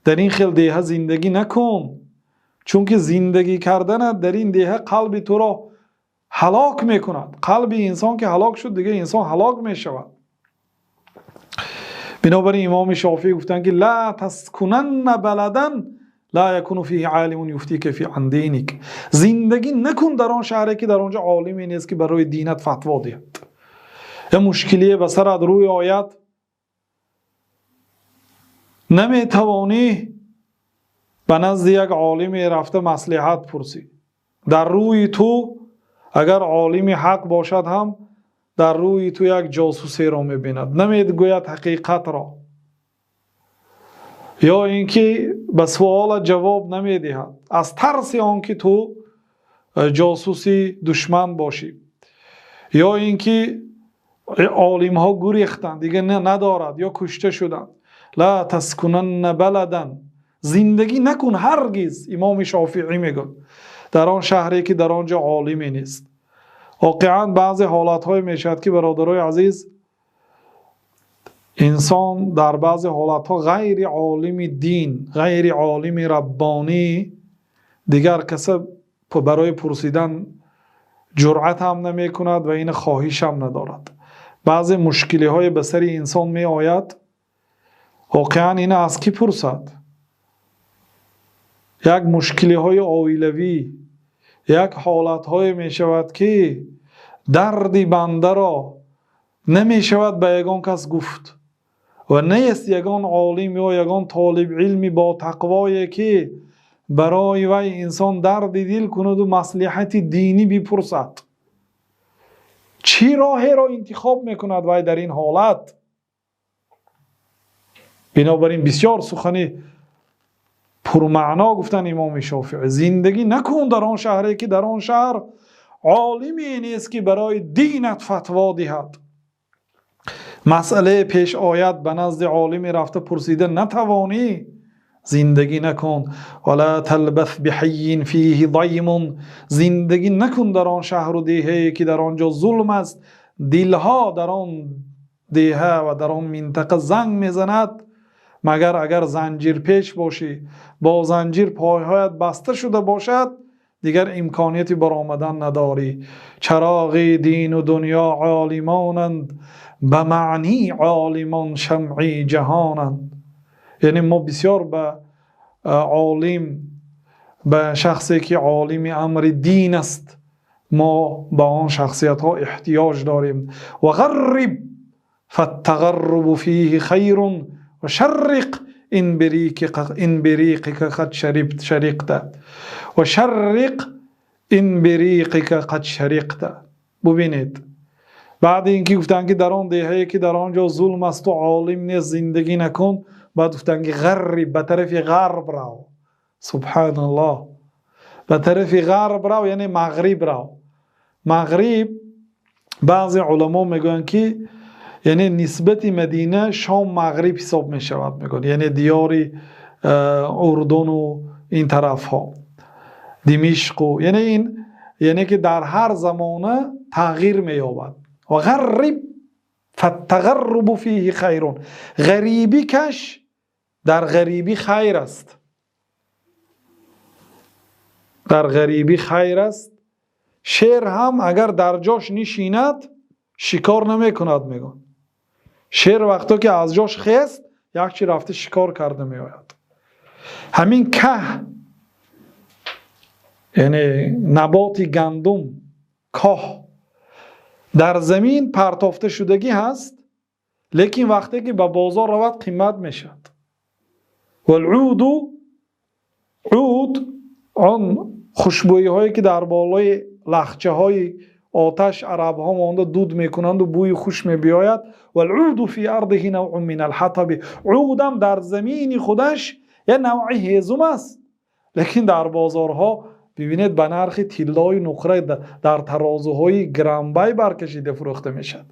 در این خیل دیه زندگی نکن، چون که زندگی کردن در این دیه قلب تو را هلاک میکند. قلب انسان که هلاک شد دیگه انسان هلاک میشود. بنابراین امام شافعی گفتن که لا تسکنن بلدا لا یکون فیه عالم یفتیک فی عن دینک، زندگی نکن در آن شهری که در آنجا عالمی نیست که برای دینت فتوا دهد. یه مشکلی به سرت روی آید، نمیتوانی به نزد یک عالمی رفته مصلحت پرسی. در روی تو اگر عالمی حق باشد هم در روی تو یک جاسوسی را میبیند، نمیگوید حقیقت را، یا اینکه به سوال جواب نمیدهد از ترس آنکه تو جاسوسی دشمن باشی، یا اینکه عالم ها گریختند دیگه ندارد یا کشته شدند. لا تسکنن بلدا، زندگی نکن هرگز، امام شافعی میگه، در آن شهری که در آنجا عالمی نیست. واقعا بعضی حالت های میشد که برادرای عزیز انسان در بعضی حالت ها غیر عالم دین، غیر عالم ربانی دیگر کسی برای پرسیدن جرأت هم نمی کند و این خواهش هم ندارد. بعضی مشکلی های به سر انسان می آید، واقعا این از کی پرسد؟ یک مشکلی های عائلوی، یک حالت های می شود که دردی بنده را نمی شود به یگان کس گفت و نیست یگان عالم یا یگان طالب علمی با تقوایی که برای وی انسان درد دل کند و مصلحت دینی بپرسد. چی راهی را انتخاب میکند وی در این حالت؟ بنابراین بسیار سخنی پرمعنا گفتن امام شافعی. زندگی نکن در آن شهری که در آن شهر عالمی نیست که برای دینت فتوا دهد. مسئله پیش آید به نزد عالمی رفته پرسیده نتوانی، زندگی نکن. ولا تلبث بحی فیه ضیم، زندگی نکن در آن شهر و دیهی که در آنجا ظلم است، دلها در آن دیه و در آن منطقه زنگ میزند، مگر اگر زنجیر پیش باشی، با زنجیر پایهایت بسته شده باشد، دیگر امکانیتی برآمدن نداری. چراغ دین و دنیا عالمانند، به معنی عالمان شمعی جهانند. یعنی ما بسیار به عالم، به شخصی که عالم امر دین است، ما با آن شخصیت ها احتیاج داریم. و غرب فالتغرب فیه خیر و شرق این بریقک قد شرقت و شرق این بریقک قد شرقت. ببینید بعد اینکه گفتن که در آن دیهی که در آنجا ظلم است و عالم نیست زندگی نکن، بعد گفتن که غرب، به طرف غرب رو. سبحان الله، به طرف غرب رو یعنی مغرب رو. مغرب بعضی علما میگن که یعنی نسبت مدینه شام مغرب حساب می شود، میگن یعنی دیار اردن و این طرف ها، دمشق و یعنی این، یعنی که در هر زمانه تغییر می یابد. و غرب فالتغرب فیه خیرون، غریبی کش در غریبی خیر است، در غریبی خیر است. شیر هم اگر در جاش نشیند شکار نمی کند، میگن شیر وقتا که از جاش خست یک چی رفته شکار کرده می آید. همین که یعنی نبات گندم، کاه در زمین پرتافته شدگی هست، لیکن وقتی که به بازار رود قیمت می شد. و العود، عود آن خوشبویی هایی که در بالای لخچه های آتش عرب ها مانده دود میکنند و بوی خوش می بیاید. و العود فی ارضه نوع من الحطب، عودم در زمین خودش یه نوعی هیزم است، لیکن در بازارها ببینید به نرخ طلای نقره در ترازوهای گرانبای برکشیده فروخته میشد.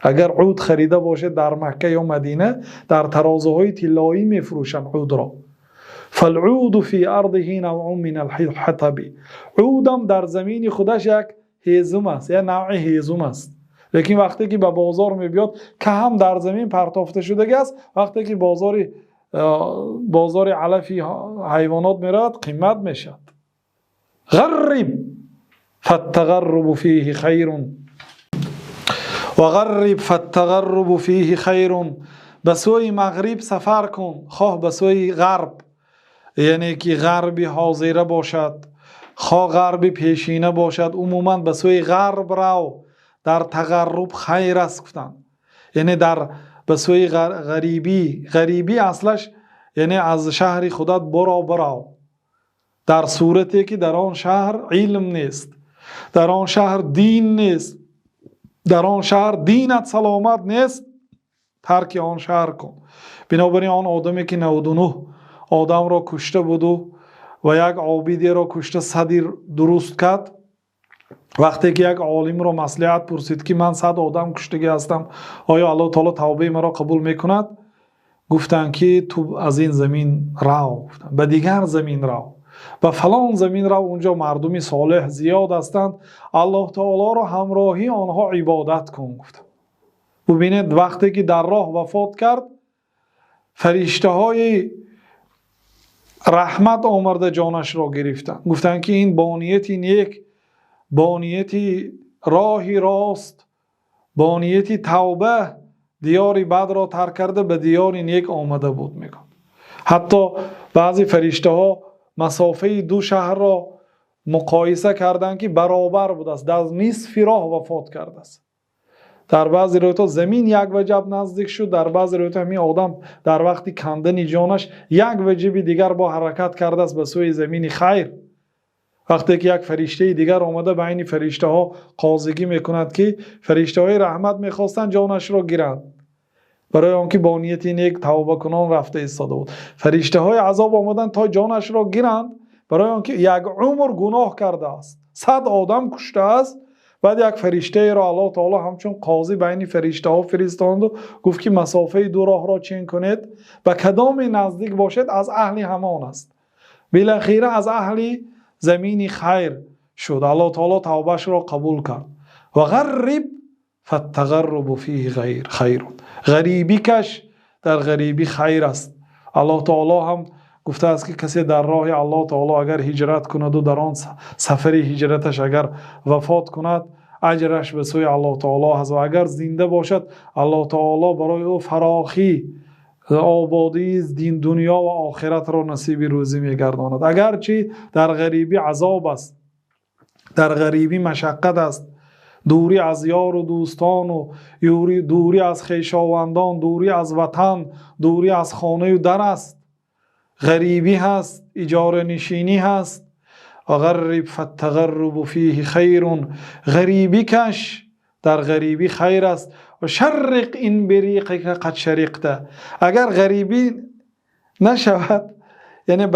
اگر عود خریده باشه در مکه یا مدینه در ترازوهای طلایی میفروشن عود را. فالعود فی ارضه نوع من الحطب، عودم در زمین خودش یک هیزم است، یک نوع هیزم است، لیکن وقتی که به بازار میبیاد که هم در زمین پرتافته شده است، وقتی که بازار علفی حیوانات میرد قیمت میشد. غرب فالتغرب فیه خیر و غرب فالتغرب فیه خیر، به سوی مغرب سفر کن، خواه به سوی غرب یعنی که غربی حاضره باشد، خواه غربی پیشینه باشد، عموما به سوی غرب رو، در تغرب خیر است گفتن. یعنی در به سوی غریبی، غریبی اصلش یعنی از شهر خودت برو، در صورتی که در آن شهر علم نیست، در آن شهر دین نیست، در آن شهر دینت سلامت نیست، ترک آن شهر کن. بنابراین آن آدمی که 99 آدم را کشته بود و یک عابدی را کشته صدی درست کرد، وقتی که یک عالم را مصلحت پرسید که من 100 آدم کشتگی هستم، آیا الله تعالی توبه مرا قبول میکند؟ گفتند که تو از این زمین رو، به دیگر زمین رو، به فلان زمین رو، اونجا مردمی صالح زیاد هستند، الله تعالی را همراهی آنها عبادت کن. گفت ببینید وقتی که در راه وفات کرد، فرشته های رحمت آمرده جانش را گرفتند، گفتند که این بانیتی نیک، بانیتی راهی راست، بانیتی توبه دیاری بد را ترک کرده به دیاری نیک آمده بود. میگن حتی بعضی فرشته ها مسافه 2 شهر را مقایسه کردند که برابر بود است، در نصف راه وفات کرده است. در بعضی روایت زمین یک وجب نزدیک شد، در بعضی روایت همین آدم در وقتی کندن جانش یک وجب دیگر با حرکت کرده است به سوی زمین خیر. وقتی که یک فرشته دیگر آمده به این فرشته ها قاضیگی میکند که فرشته های رحمت میخواستند جانش را گیرند، برای آنکه با نیت نیک توبه کنان رفته ایستاده بود. فرشته های عذاب آمدند تا جانش را گیرند، برای آنکه یک عمر گناه کرده است، 100 آدم کشته است. بعد یک فرشته را الله تعالی همچون قاضی بین فرشته ها فرستاند و گفت که مسافه 2 راه را چین کنید، به کدام نزدیک باشد از اهل همان است. بالاخره از اهل زمین خیر شد. الله تعالی توبهش را قبول کرد. و غرب فالتغرب فیه خیر، غریبی کش در غریبی خیر است. الله تعالی هم گفته است که کسی در راه الله تعالی اگر هجرت کند و در آن سفر هجرتش اگر وفات کند، اجرش به سوی الله تعالی هست، و اگر زنده باشد الله تعالی برای او فراخی آبادی دین دنیا و آخرت را نصیب روزی میگرداند. اگرچه در غریبی عذاب است، در غریبی مشقت است، دوری از یار و دوستان و دوری از خویشاوندان، دوری از وطن، دوری از خانه و در است، غریبی هست، اجاره نشینی هست. و غرب فالتغرب فیه خیر، غریبی کش در غریبی خیر است. و شرق این بریقی که قد شرقته، اگر غریبی نشود یعنی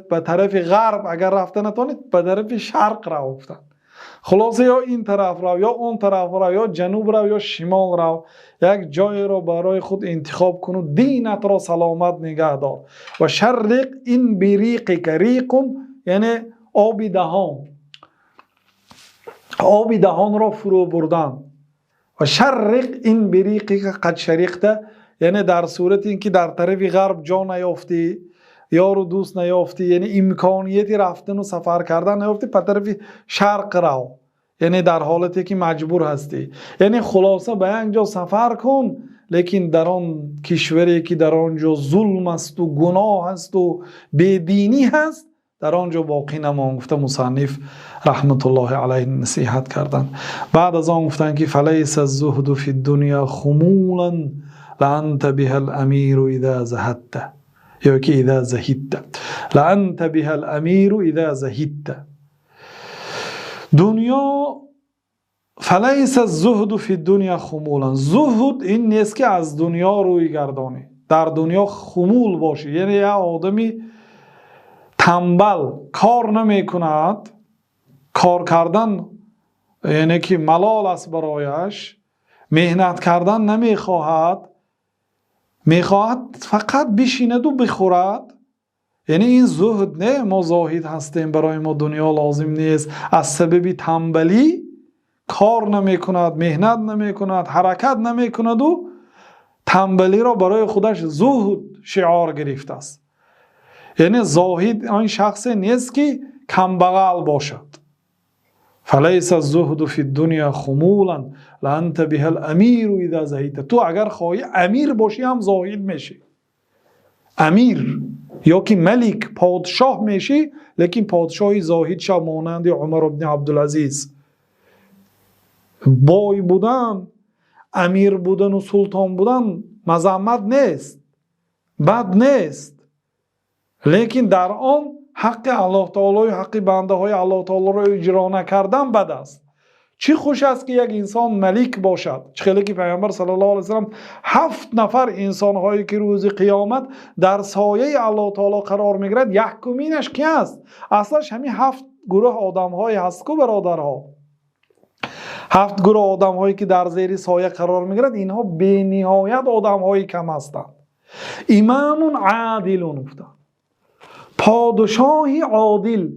به طرف غرب اگر رفته نتونید، به طرف شرق را افتن. خلاصه یا این طرف رو یا اون طرف رو، یا جنوب رو یا شمال رو، یک جای رو برای خود انتخاب کن و دینت را سلامت نگه دار. و شرق این بریقی که ریقم یعنی آبی دهان، آبی دهان را فرو بردن. و شرق این بریقی که قد شرقته یعنی در صورت اینکه در طرف غرب جا نیافتی، یار و دوست نیافتی، یعنی امکانیتی رفتن و سفر کردن نیافتی، به طرف شرق رو، یعنی در حالتی که مجبور هستی. یعنی خلاصه به اینجا سفر کن، لیکن در آن کشوری که در آنجا ظلم است و گناه است و بیدینی هست، در آنجا باقی نمان. گفته مصنف رحمت الله علیه نصیحت کردن. بعد از آن گفتن که فلیس الزهد فی الدنیا خمولا لانت بها الامیر اذا زهدت، یا که اذا زهدت، لانت بها الامیر اذا زهدت. دنیا فلیس الزهد فی الدنیا خمولا، زهد این نیست که از دنیا روی گردانی، در دنیا خمول باشی، یعنی یه آدمی تنبل کار نمی کند، کار کردن یعنی که ملال است برایش، مهنت کردن نمی خواهد، می خواهد فقط بشیند و بخورد. یعنی این زهد نه، ما زاهد هستیم، برای ما دنیا لازم نیست. از سبب تنبلی کار نمی کند، مهنت نمی کند، حرکت نمی کند و تنبلی را برای خودش زهد شعار گرفته است. یعنی زاهد آن شخص نیست که کم بغل باشد. فلیس الزهد فی الدنیا خمولا لانت بها الامیر اذا زهدت. تو اگر خواهی امیر باشی هم زاهد میشی، امیر یا که ملک پادشاه میشی، لیکن پادشاهی زاهد شو، مانند عمر ابن عبدالعزیز. بای بودن، امیر بودن و سلطان بودن مذمت نیست، بد نیست، لیکن در آن حق الله تعالی و حق بنده های الله تعالی را اجرا نکردن بد است. چی خوش است که یک انسان ملک باشد. چخیلی که پیامبر صلی الله علیه وسلم 7 نفر انسان هایی که روز قیامت در سایه الله تعالی قرار میگیرد، یکمینش کی است؟ اصلاش همین 7 گروه آدم های هست که برادرها، 7 گروه آدم هایی که در زیر سایه قرار میگیرد، اینها به نهایت آدم های کم هستند. امام عادل گفتند، پادشاهی عادل.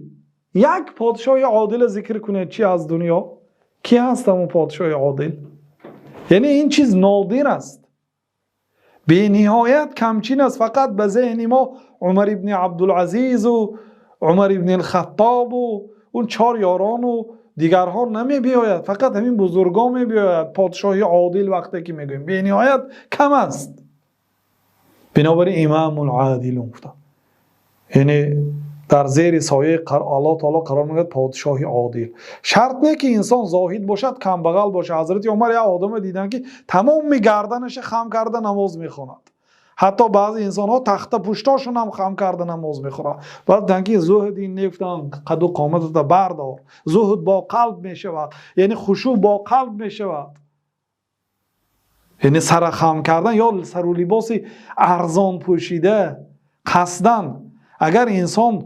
یک پادشاه عادل ذکر کنید چی از دنیا؟ کی هست اون پادشاه عادل؟ یعنی این چیز نادر است، به نهایت کمچین است. فقط به ذهن ما عمر ابن عبدالعزیز و عمر ابن الخطاب و اون 4 یاران و دیگرها نمی بیاید، فقط همین بزرگا می بیاید. پادشاهی عادل وقتی که میگویم به نهایت کم است. بنابراین امام العادل گفتم، یعنی در زیر سایه الله تعالی قرار میگیرد پادشاهی عادل. شرط نه که انسان زاهد باشد، کم بغل باشه. حضرت عمر یا آدم دیدن که تمام گردنش خم کرده نماز میخواند، حتی بعضی انسان ها تخت پشتاشون هم خم کرده نماز میخورند. بعد دیدن که زهد این نفتن قد و قامت بردار، زهد با قلب میشود، یعنی خشوع با قلب میشود. یعنی سر خم کردن یا سر و لباس ارزان پوشیده قصدن. اگر انسان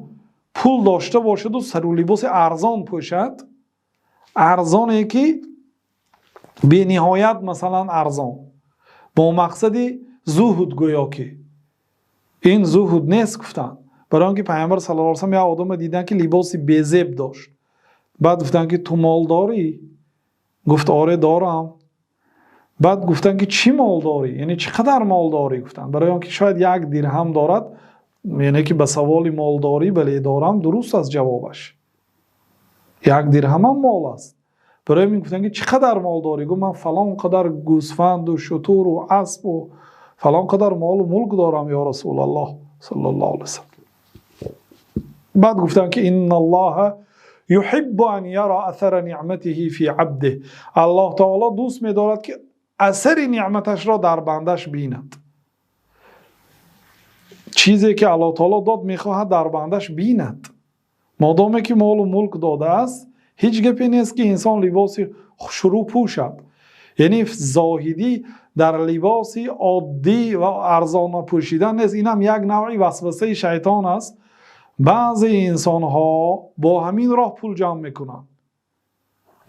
پول داشته باشد و سر و لباس ارزان پوشد، ارزانه که به نهایت مثلا ارزان، با مقصد زهد، گویا که این زهد نیست گفتن. برای آنکه پیامبر صلی الله علیه و سلم یا آدم دیدن که لباس بی‌زیب داشت، بعد گفتن که تو مال داری؟ گفت آره دارم. بعد گفتن که چی مال داری؟ یعنی چقدر مال داری؟ گفتن برای آنکه شاید 1 درهم دارد، یعنی که به سوال مال داری بله دارم درست است جوابش، 1 درهم هم مال است. برای من گفتن که چقدر مال داری؟ گفت من فلان قدر گوسفند و شتر و اسب و فلان قدر مال و ملک دارم یا رسول الله صلی الله علیه وسلم. بعد گفتن که ان الله يحب ان يرى اثر نعمته في عبده، الله تعالی دوست می‌دارد که اثر نعمتش را در بندش بیند. چیزی که الله تعالی داد میخواهد در بندش بیند. مادامی که مال و ملک داده است، هیچ گپی نیست که انسان لباس شروع پوشد. یعنی زاهدی در لباس عادی و ارزان پوشیدن نیست. این هم یک نوعی وسوسه شیطان است. بعضی انسان ها با همین راه پول جمع میکنند.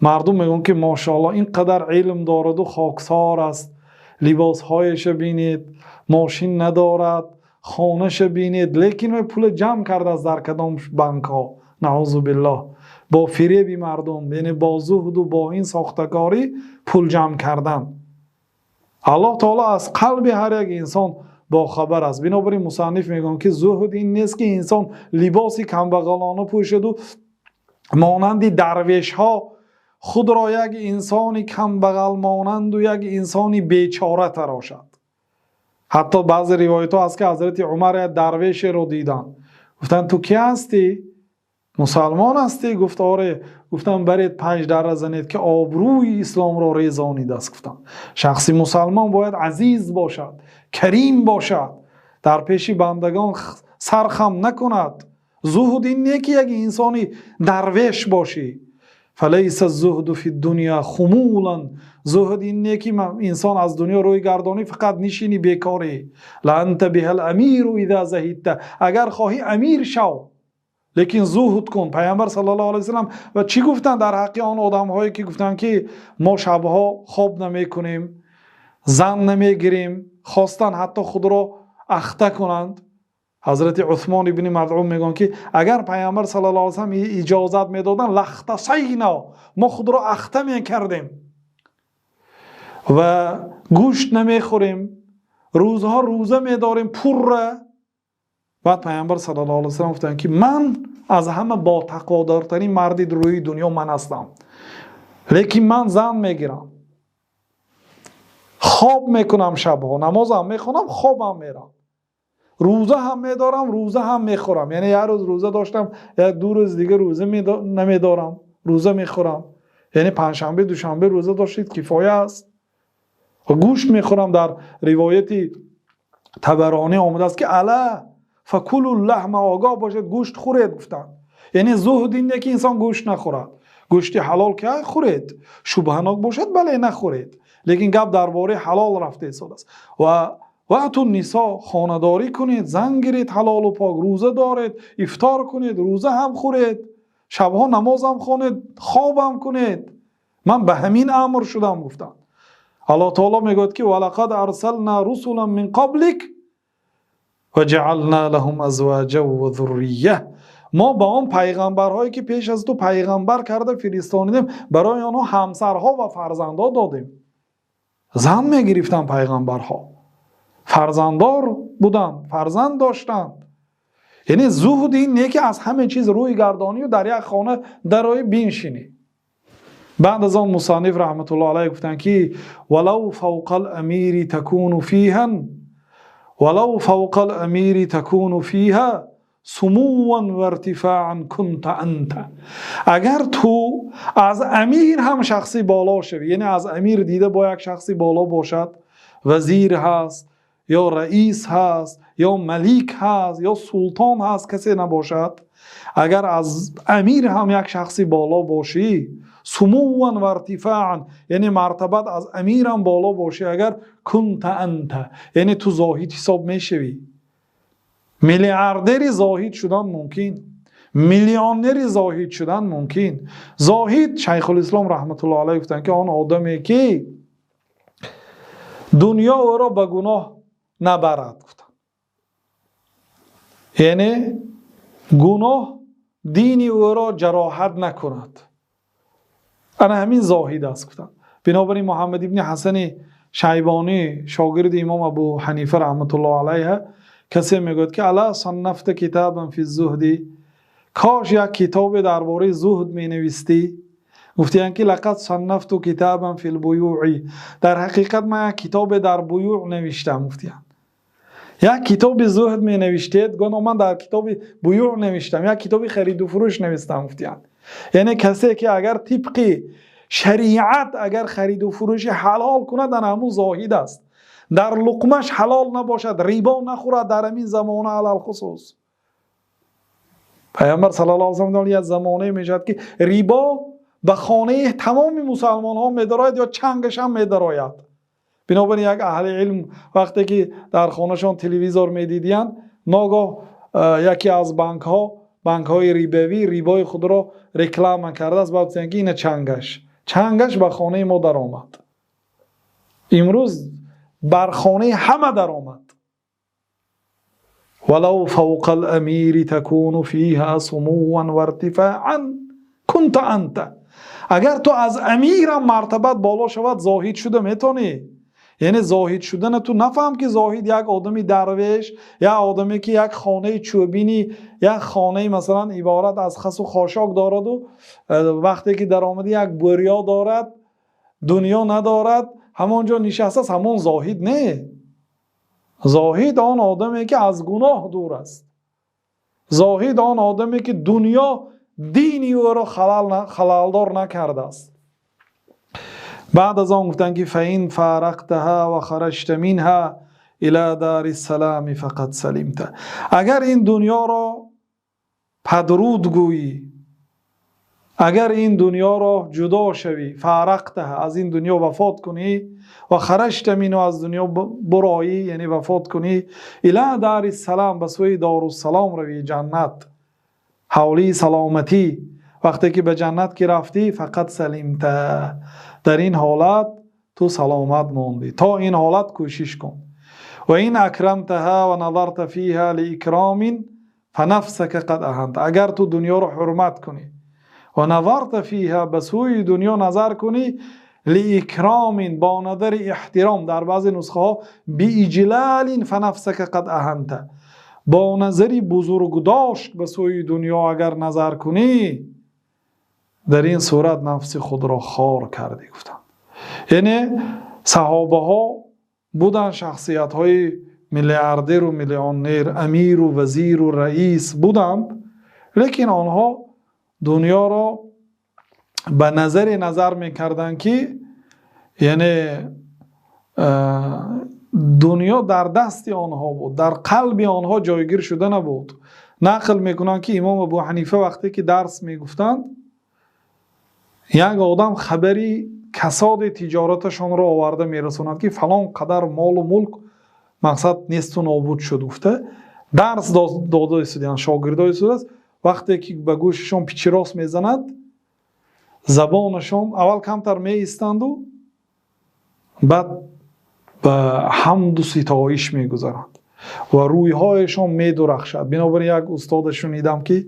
مردم میگن که ماشاءالله این قدر علم دارد و خاکسار است، لباس هایش بینید، ماشین ندارد، خانهش بینید، لیکن پول جمع کرده از در کدام بانک ها، نعوذ بالله، با فریب مردم، یعنی با زهد و با این ساختکاری پول جمع کردن. الله تعالی از قلب هر یک انسان با خبر است. بنابراین مصنف میگن که زهد این نیست که انسان لباسی کمبغلانه پوشد و مانند درویش ها خود را یک انسانی کمبغل مانند و یک انسانی بیچاره تراشد. حتی بعضی روایت ها هست که حضرت عمر درویش رو دیدن، گفتن تو کی هستی؟ مسلمان هستی؟ گفت آره. گفتن برید 5 دره زنید که آبروی اسلام را ریزانیده است. گفتن شخصی مسلمان باید عزیز باشد، کریم باشد، در پیش بندگان سرخم نکند. زهد این نه که یک انسانی درویش باشی. فلیس الزهد فی الدنیا خمولا، زهد این نه که انسان از دنیا روی گردانی فقط نشینی بیکاری. لانت به الامیر اذا زهدت، اگر خواهی امیر شو لیکن زهد کن. پیامبر صلی الله علیه و سلم و چی گفتن در حق آن آدم هایی که گفتن که ما شبها خواب نمی کنیم، زن نمی گیریم، خواستن حتی خود را اخته کنند. حضرت عثمان ابن مظعون میگن که اگر پیامبر صلی الله علیه و سلم اجازت میدادن لختصینا، ما خود را اخته میکردیم و گوشت نمیخوریم، روزها روزه میداریم پر. بعد پیامبر صلی الله علیه و سلم گفتن که من از همه با تقوادارترین مرد روی دنیا من هستم، لیکن من زن میگیرم، خواب میکنم، شبها نماز هم میخونم، خوابم میرم، روزه هم میدارم، روزه هم میخورم. یعنی یه روز روزه داشتم، یک 2 روز دیگه روزه نمیدارم، روزه میخورم. یعنی پنجشنبه دوشنبه روزه داشتید کفایه است. و گوشت میخورم. در روایتی طبرانی آمده است که الا فکلوا اللحم، آگاه باشید گوشت خورید. گفتن یعنی زهد اینه که انسان گوشت نخورد. گوشت حلال که خورید، شبهناک باشد بله نخورید، لیکن گپ درباره حلال رفته است. و وقت النساء، خانه‌داری کنید، زن گیرید حلال و پاک، روزه دارید، افطار کنید، روزه هم خورید، شبها نماز هم خوانید، خواب هم کنید. من به همین امر شدم. گفتم الله تعالی میگوید که ولقد ارسلنا رسلا من قبلک وجعلنا لهم ازواجا و ذریه. ما با آن پیغمبرهایی که پیش از تو پیغمبر کرده فرستادیم، برای آنها همسرها و فرزندها دادیم. زن میگرفتن پیغمبرها، فرزنددار بودن، فرزند داشتن. یعنی زهد اینه که از همه چیز روی گردانی و در یک خانه درای بنشینی. بعد از آن مصنف رحمت الله علیه گفتن که ولو فوق الامیر تکون فیها، ولو فوق الامیر تکون فیها سموا و ارتفاعا کنت انت. اگر تو از امیر هم شخصی بالا شوی، یعنی از امیر دیده با یک شخصی بالا باشد، وزیر هست یا رئیس هست یا ملیک هست یا سلطان هست، کسی نباشد، اگر از امیر هم یک شخصی بالا باشی، سموا و ارتفاعا یعنی مرتبت از امیر هم بالا باشی، اگر کنت انت یعنی تو زاهد حساب میشوی. میلیاردری زاهد شدن ممکن، میلیونری زاهد شدن ممکن. زاهد شیخ الاسلام رحمت الله علیه گفتن که آن آدمی که دنیا او را به گناه نبرد. گفتن یعنی گناه دین او را جراحت نکند، انا همین زاهد است. گفتن بنابراین محمد ابن حسن شیبانی شاگرد امام ابو حنیفه رحمت الله علیه کسی میگوید که الا صنفت کتابا فی الزهد، کاش یک کتاب درباره زهد می نویستی. گفتن که لقد صنفت کتابا فی البیوع، در حقیقت من یک کتاب در بیوع نوشتم. گفتن یک کتاب زهد می نوشتید؟ گفتم من در کتاب بیوع نوشتم، یک کتاب خرید و فروش نوشتم. گفتن یعنی کسی که اگر طبق شریعت اگر خرید و فروش حلال کند، در همون زاهد است. در لقمش حلال نباشد، ریبا نخورد، در همین زمانه علل خصوص. پیامبر صلی الله علیه و آله یک زمانه میشد که ریبا به خانه تمام مسلمان ها میدراید یا چنگش هم میدراید. بنابراین یک اهل علم وقتی که در خانهشان تلویزیون میدیدین، ناگاه یکی از بانک های ریبوی ریبای خود را رکلام کرده است، بعد میگن که این چنگش به خانه ما در آمد. امروز بر خانه همه در آمد. ولو فوق الامیر تکون فیها سموا و ارتفاعا کنت انت. اگر تو از امیرم مرتبت بالا شود، زاهد شده میتونی. یعنی زاهد شدن تو نفهم که زاهد یک آدمی درویش، یا آدمی که یک خانه چوبینی، یک خانه مثلا عبارت از خس و خاشاک دارد و وقتی که در آمده یک بریا دارد، دنیا ندارد، همانجا نشسته است، همون زاهد نه. زاهد آن آدمی که از گناه دور است. زاهد آن آدمی که دنیا دینی او را خلالدار نکرده است. بعد از آن گفتن که فین فارقتها و خرجت منها الى دار السلام فقط سلمت. اگر این دنیا را پدرود گویی، اگر این دنیا را جدا شوی، فارقتها از این دنیا وفات کنی، و خرجت منها از دنیا برایی یعنی وفات کنی، الى دار السلام به سوی دار السلام روی، جنت، حولی سلامتی، وقتی که به جنت که رفتی، فقط سلمت، در این حالت تو سلامت موندی. تا این حالت کوشش کن. و این اکرمتها و نظرت فیها لاکرام فنفسک قد اهنت. اگر تو دنیا رو حرمت کنی و نظرت فیها به سوی دنیا نظر کنی، لاکرام با نظر احترام، در بعضی نسخه ها باجلال فنفسک قد اهنت، با نظری بزرگداشت به سوی دنیا اگر نظر کنی، در این صورت نفس خود را خار کردی. گفتن یعنی صحابه ها بودن شخصیت های میلیاردر و میلیونر، امیر و وزیر و رئیس بودند، لیکن آنها دنیا را به نظر میکردن که یعنی دنیا در دست آنها بود، در قلب آنها جایگیر شده نبود. نقل میکنن که امام ابو حنیفه وقتی که درس میگفتند، یک آدم خبری کساد تجارتشان را آورده میرسوند که فلان قدر مال و ملک مقصد نیست و نابود شد. گفته درس داده ایستادن، شاگردای ایستاده، وقتی که به گوششان پیچ راست میزند، زبانشان اول کمتر می ایستند و بعد به حمد و ستایش میگذارند و رویهایشان میدرخشد. بنابراین یک استاد شنیدم که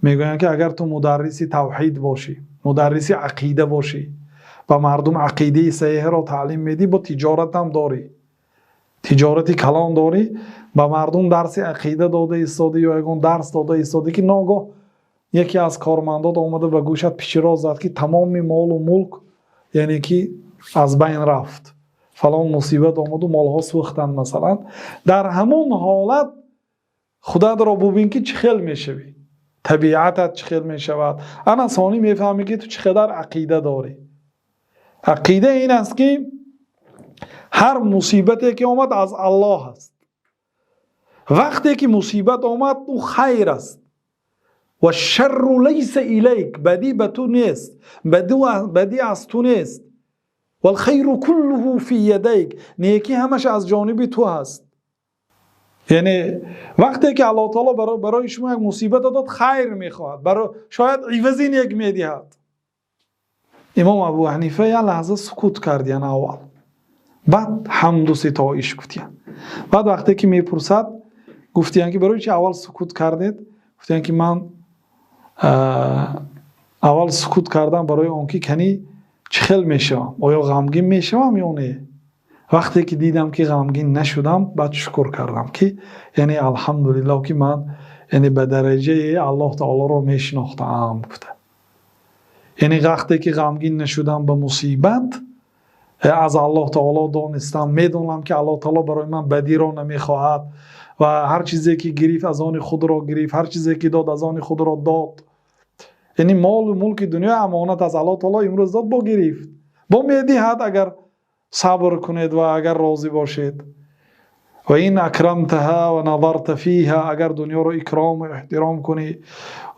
میگویند که اگر تو مدرسی توحید باشی، مدرسی عقیده باشی و مردم عقیده صحیح را تعلیم میدی، با تجارت هم داری، تجارتی کلان داری، با مردم درس عقیده داده ایستادی یا یگان درس داده ایستادی که ناگاه یکی از کارمندات آمده به گوشت پیش راز زد که تمام مال و ملک یعنی که از بین رفت، فلان مصیبت آمد و مالها سوختند مثلا. در همون حالت خودت را ببین که چه خیل میشوی، طبیعتت چه خیل میشود. انا ثانی میفهمی که تو چقدر عقیده داری. عقیده این است که هر مصیبتی که آمد از الله است. وقتی که مصیبت آمد او خیر است و الشر لیس الیک، بدی به تو نیست، بدی از تو نیست. و الخیر كله فی یدیک، نیکی همش از جانب تو هست. یعنی وقتی که الله تعالی برای شما یک مصیبت داد خیر میخواهد، برای شاید عوضی نیک میدهد. امام ابو حنیفه یه لحظه سکوت کردین اول، بعد حمد و ستایش گفتین. بعد وقتی که میپرسد گفتین که برای چی اول سکوت کردید؟ گفتین که من اول سکوت کردم برای آنکه کنی چخل میشم، آیا غمگین میشم یا نه. وقتی که دیدم که غمگین نشدم بعد شکر کردم که یعنی الحمدلله که من یعنی به درجه الله تعالی رو میشناختم. گفته یعنی وقتی که غمگین نشدم به مصیبت از الله تعالی دانستم، میدونم که الله تعالی برای من بدی را نمیخواهد و هر چیزی که گرفت از آن خود را گرفت، هر چیزی که داد از آن خود را داد. یعنی مال و ملک دنیا امانت از الله تعالی امروز داد، با گرفت، با میدهد اگر صبر کنید و اگر راضی باشید. و این اکرمتها و نظرت فیها، اگر دنیا را اکرام و احترام کنی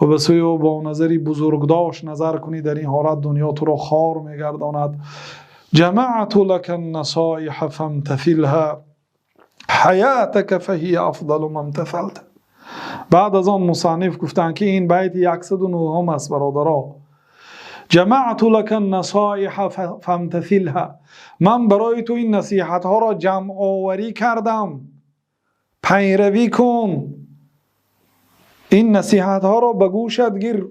و به سوی او با نظری بزرگداشت نظر کنی، در این حالت دنیا تو را خوار میگرداند. جمعت لك النصائح فامتثلها حیاتك فهی افضل ما امتثلت. بعد از آن مصنف گفتن که این بیت 109 هم است برادرها. جمعت لك النصائح فامتثلها، من برای تو این نصیحت ها را جمع آوری کردم، پیروی کن. این نصیحت ها را به گوشت گیر،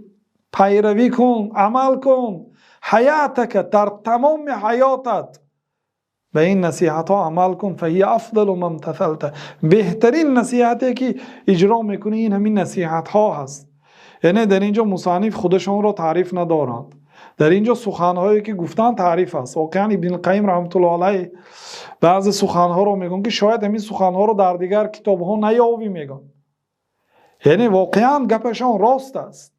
پیروی کن، عمل کن. حیاتک، در تمام حیاتت به این نصیحت ها عمل کن. فهی افضل ما امتثلت، بهترین نصیحتی که اجرا میکنی این همین نصیحت ها هست. یعنی در اینجا مصنف خودشون را تعریف ندارند، در اینجا سخنهایی که گفتن تعریف است. واقعا ابن القیم رحمت الله علیه بعضی سخنها رو میگن که شاید همین سخنها رو در دیگر کتاب ها نیابی میگن. یعنی واقعا گپشان راست است.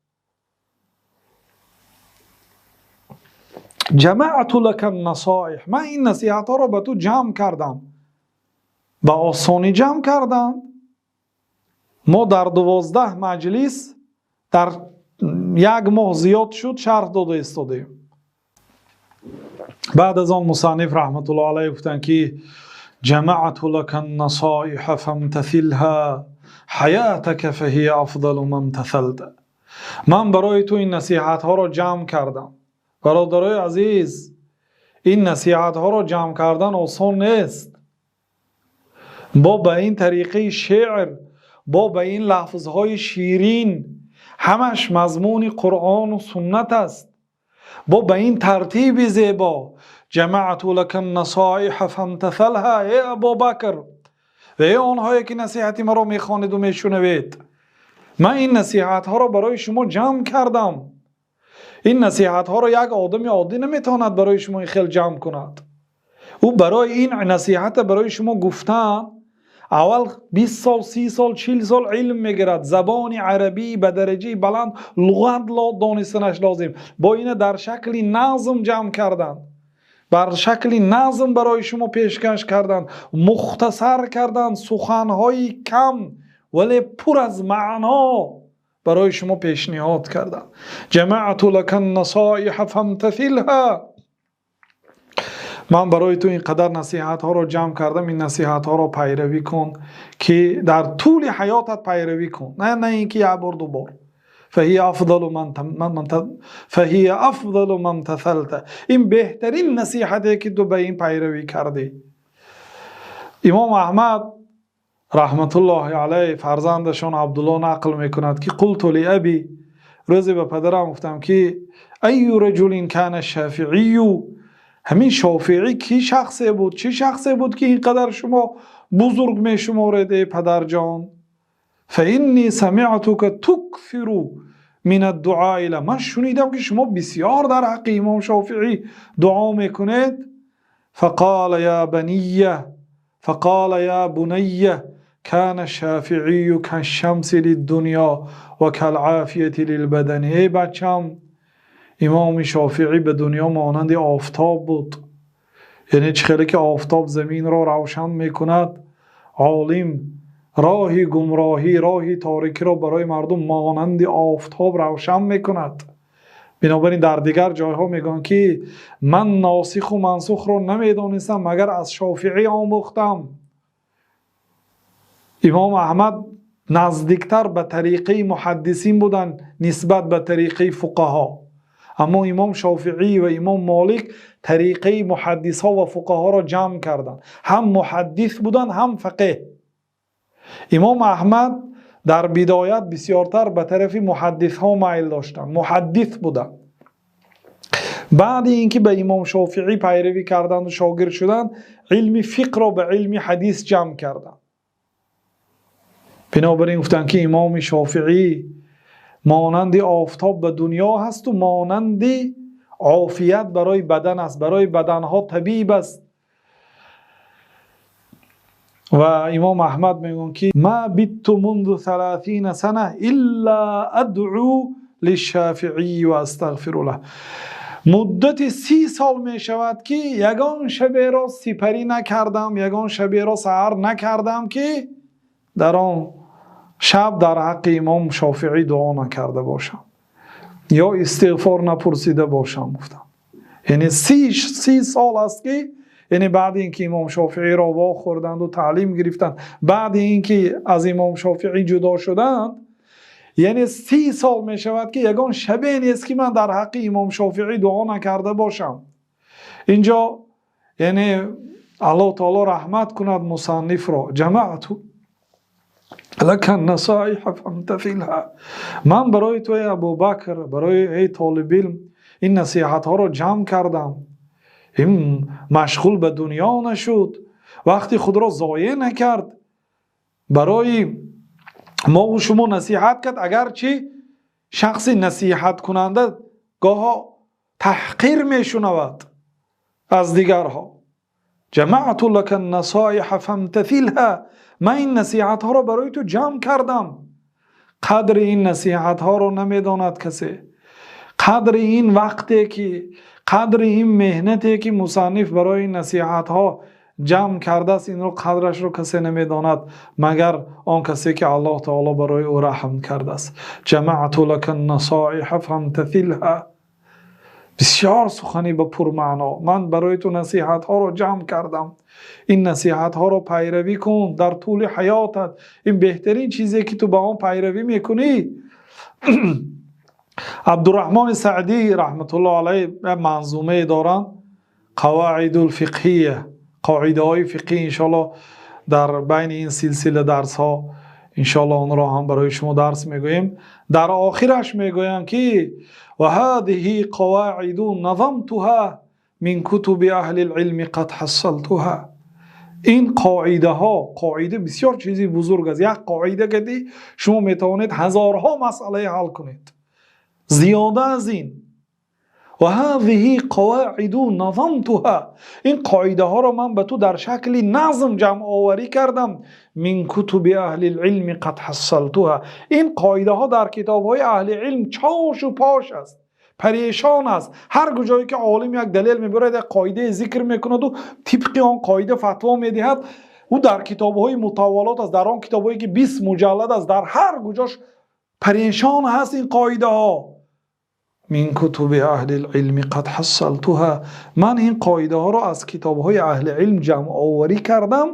جمعت لك النصائح، من این نصیحت ها رو به تو جمع کردم، به آسانی جمع کردم. ما در 12 مجلس در 1 ماه زیاد شد شرح داده ایستادیم. بعد از آن مصنف رحمت الله علیه گفتن که جمعت لك النصائح فامتثلها حیاتك فهی افضل ما امتثلت. من برای تو این نصیحت ها را جمع کردم. برادرای عزیز، این نصیحت ها را جمع کردن آسان نیست. با به این طریقه شعر، با به این لفظهای شیرین، همش مضمون قرآن و سنت است، با به این ترتیب زیبا. جمعت لك النصائح فامتثلها. ای ابوبکر و ای آنهایی که نصیحت ما را میخوانید و میشنوید، من این نصیحت ها را برای شما جمع کردم. این نصیحت ها را یک آدم عادی نمیتواند برای شما خیلی جمع کند. او برای این نصیحت برای شما گفتن اول 20 سال 30 سال 40 سال علم میگیرد، زبان عربی به درجه بلند، لغت دانستنش لازم. با این در شکل نظم جمع کردن، بر شکل نظم برای شما پیشکش کردن، مختصر کردن، سخنهای کم ولی پر از معنا برای شما پیشنهاد کردن. جمعت لك النصائح فامتثلها، من برای تو اینقدر نصیحت ها رو جمع کردم، این نصیحت ها رو پیروی کن که در طول حیاتت پیروی کن، نه اینکه یه بار دو بار. فهی افضل من امتثلت، این بهترین نصیحته که تو به این پیروی کردی. امام احمد رحمت الله علیه فرزندشون عبدالله نقل میکند که قلت لابی، روزی به پدرم گفتم که ای رجل کان الشافعی، همین شافعی کی شخصی بود، چه شخصی بود که اینقدر شما بزرگ می شمارید پدر جان؟ فانی سمعتک تکثر من الدعاء له، من شنیدم که شما بسیار در حق امام شافعی دعا میکنید. فقال یا بنی کان الشافعی کالشمس للدنیا و کالعافیة للبدن، ای بچم امام شافعی به دنیا مانند آفتاب بود، یعنی چخیلی که آفتاب زمین را روشن میکند، عالم راهی گمراهی راهی تاریکی را برای مردم مانند آفتاب روشن میکند. بنابراین در دیگر جایها میگن که من ناسخ و منسوخ را نمیدانستم مگر از شافعی آموختم. امام احمد نزدیکتر به طریقه محدثین بودن نسبت به طریقه فقها، اما امام شافعی و امام مالک طریقه محدث ها و فقها را جمع کردند، هم محدث بودند هم فقه. امام احمد در بدایت بسیارتر به طرف محدث ها میل داشتند، محدث بودند. بعد اینکه به امام شافعی پیروی کردند و شاگرد شدند، علم فقه را به علم حدیث جمع کردند. بنابراین گفتند که امام شافعی مانند آفتاب به دنیا هست و مانند عافیت برای بدن است، برای بدنها طبیب است. و امام احمد میگن که ما بیت منذ 30 سنه الا ادعو للشافعی و استغفر له، مدت 30 سال می شود که یگان شب را سپری نکردم، یگان شب را سحر نکردم که در آن شب در حق امام شافعی دعا نکرده باشم یا استغفار نپرسیده باشم. گفتم یعنی 30 سال است که، یعنی بعد اینکه امام شافعی را وا خوردند و تعلیم گرفتند، بعد اینکه از امام شافعی جدا شدند، یعنی 30 سال می شود که یگان شبه نیست که من در حق امام شافعی دعا نکرده باشم. اینجا یعنی الله تعالی رحمت کند مصنف را. جمعت لك النصائح فامتثلها، من برای تو ای ابوبکر، برای ای طالب علم این نصیحت ها را جمع کردم. این مشغول به دنیا نشد، وقتی خود را ضایع نکرد، برای ما و شما نصیحت کرد. اگرچه شخص نصیحت کننده گاه تحقیر می شنود از دیگرها. جمعت لك النصائح فامتثلها، من این نصیحت ها را برای تو جمع کردم. قدر این نصیحت ها را نمیداند کسی، قدر این وقتی که، قدر این مهنتی که مصنف برای این نصیحت ها جمع کرده است، این رو قدرش رو کسی نمیداند مگر آن کسی که الله تعالی برای او رحم کرده است. جمعت لك النصائح فامتثلها، بسیار سخنی به پرمعنا، من برای تو نصیحت ها رو جمع کردم، این نصیحت ها رو پیروی کن در طول حیاتت. این بهترین چیزی که تو با آن پیروی میکنی. عبدالرحمن سعدی رحمت الله علیه منظومه دارن، قواعد الفقهیه، قاعده های فقهی. انشاءالله در بین این سلسله درس ها انشاءالله اون را هم برای شما درس میگوییم. در آخرش میگویم که و هذه قواعد نظمتها من کتب اهل العلم قد حصلتها، این قاعده ها، قاعده بسیار چیزی بزرگ است. یک قاعده که شما میتوانید هزارها مسئله حل کنید، زیاده از این. و هذه قواعد نظمتها، این قاعده ها را من به تو در شکل نظم جمع آوری کردم. من کتب اهل العلم قد حصلتها، این قاعده ها در کتاب های اهل علم چاش و پاش است، پریشان است. هر جایی که عالم یک دلیل میبرد، یک قاعده ذکر میکند و طبق آن قاعده فتوا میدهد، او در کتاب‌های مطولات است، در آن کتاب‌هایی که 20 مجلد است، در هر کجاش پریشان هست این قاعده ها. من کتب اهل العلم قد حصلتها، من این قاعده ها را از کتاب‌های اهل علم جمع آوری کردم،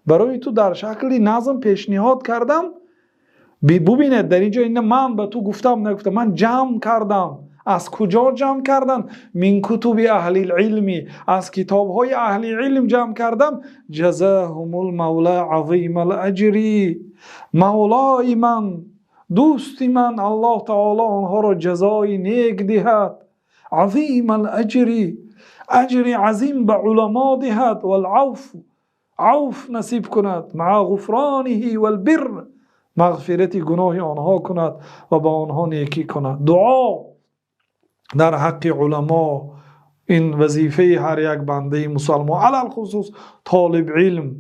برای تو در شکل نظم پیشنهاد کردم. ببینید در اینجا این من به تو گفتم نگفتم، من جمع کردم. از کجا جمع کردن؟ من کتب اهل العلم، از کتاب های اهل علم جمع کردم. جزاهم المولى عظیم الاجر، مولای من، دوست من، الله تعالی آنها را جزای نیک دهد. عظیم الاجر، اجر عظیم به علما دهد. والعوف، عوف نصیب کند. مع غفرانه والبر، مغفرت گناه آنها کند و با آنها نیکی کند. دعا در حق علما این وظیفه هر یک بنده مسلمان، علل خصوص طالب علم،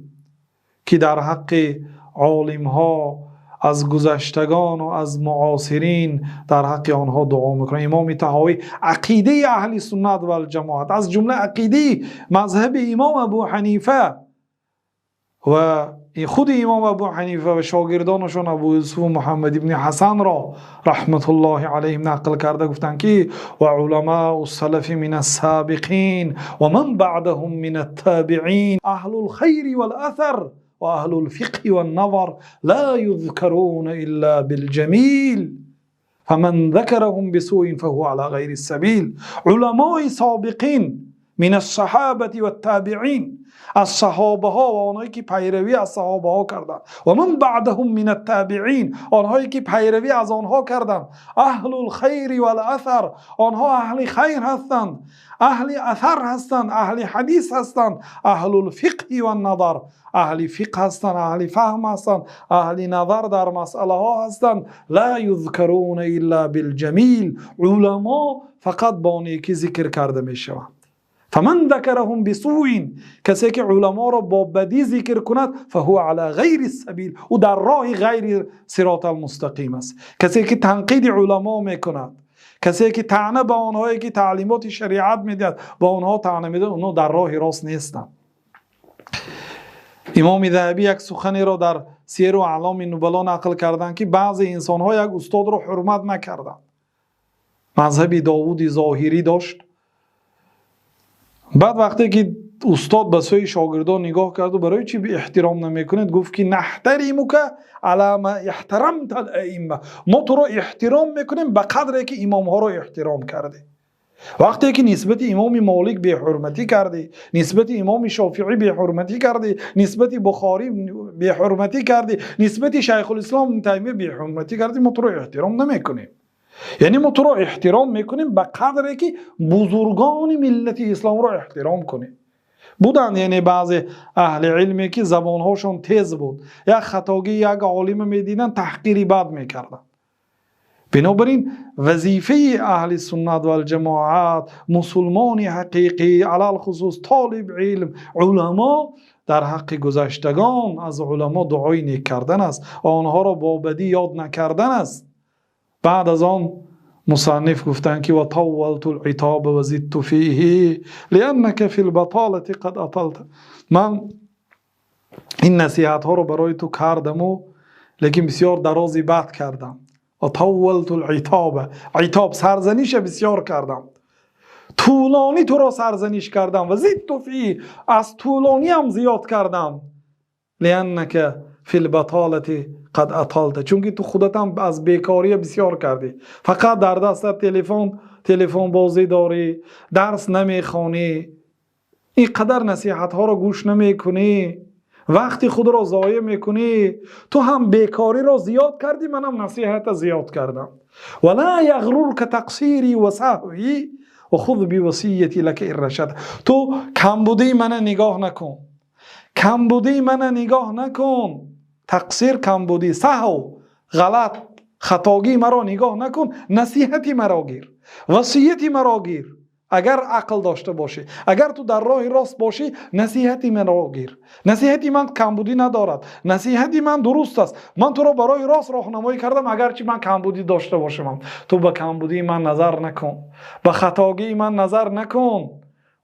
که در حق عالم ها از گذشتگان و از معاصرین در حق آنها دعا میکنه. امام طحاوی عقیده اهل سنت و الجماعت، از جمله عقیده مذهب امام ابو حنیفه و خود امام ابو حنیفه و شاگردانشون ابو یوسف محمد ابن حسن را رحمت الله علیهم نقل کرده، گفتند که و علماء السلف من السابقین و من بعدهم من التابعین اهل الخیر والاثر و اهل الفقه والنظر لا يذكرون الا بالجمیل فمن ذكرهم بسوء فهو على غیر السبیل. علماء سابقین من الصحابه والتابعین، از صحابه ها و آنهایی که پیروی از صحابه ها کردند، و من بعدهم من التابعین، آنهایی که پیروی از آنها کردند. اهل الخیر والاثر، آنها اهل خیر هستند، اهل اثر هستند، اهل حدیث هستند. اهل الفقه والنظر، اهل فقه هستند، اهل فهم هستند، اهل نظر در مسئله ها هستند. لا یذکرون الا بالجمیل، علما فقط با نیکی ذکر کرده می شوند. فمن ذکرهم بسوء، کسی که علما را با بدی ذکر کند، فهو علی غیر السبیل، او در راه غیر صراط المستقیم است. کسی که تنقید علما میکند، کسی که طعنه به آنهایی که تعلیمات شریعت میدهد با آنها طعنه میدهد، اونها در راه راست نیستند. امام ذهبی یک سخنی را در سیر و اعلام نبلا نقل کردند که بعضی انسان ها یک استاد را حرمت نکردند. مذهب داوود ظاهری داشت. بعد وقتی که استاد به سوی شاگردان نگاه کرد و برای چی به احترام نمیکنید، گفت که نحترمک علی ما احترمت الائمه، ما تو را احترام میکنیم به قدری که امام ها را احترام کردی. وقتی که نسبت امام مالک به حرمتی کردی، نسبت امام شافعی به حرمتی کردی، نسبت بخاری به حرمتی کردی، نسبت شیخ الاسلام ابن تیمیه به حرمتی کردی، ما تو را احترام نمیکنیم. یعنی ما تو را احترام میکنیم به قدری که بزرگان ملت اسلام را احترام کنیم. بودن یعنی بعضی اهل علمی که زبانهاشون تیز بود، یک خطاگی یک عالم میدیدن تحقیری بد میکردن. بنابراین وظیفه اهل سنت و الجماعت، مسلمان حقیقی، علل خصوص طالب علم، علما، در حق گذشتگان از علما دعای نیک کردن است، آنها را با بدی یاد نکردن است. بعد از آن مصنف گفتند که و طولت العتاب و زدت فیه لانک فی البطالة قد اطلت. من این نصیحت ها رو برای تو کردم و لیکن بسیار درازی بد کردم. و طولت العتاب، عتاب سرزنیش بسیار کردم، طولانی تو را سرزنیش کردم. و زدت فیه، از طولانی هم زیاد کردم. لانک فی البطالة قد اطلت، چون که تو خودت هم از بیکاری بسیار کردی. فقط در دست تلفن بازی داری، درس نمیخوانی، این قدر نصیحت ها را گوش نمیکنی، وقتی خود را ضایع میکنی. تو هم بیکاری را زیاد کردی، منم نصیحت زیاد کردم. ولا یغررک تقصیری و سهوی و خذ بوصیتی لک ان رشد. تو کمبودی من نگاه نکن، کمبودی من نگاه نکن، تقصیر کمبودی، سهو غلط خطاگی مرا نگاه نکن، نصیحتی مرا گیر، وصیتی مرا گیر. اگر عقل داشته باشی، اگر تو در راه راست باشی، نصیحتی من را گیر. نصیحتی من کمبودی ندارد، نصیحتی من درست است. من تو را برای راست راهنمایی کردم، اگرچه من کمبودی داشته باشم. تو به کمبودی من نظر نکن، به خطاگی من نظر نکن.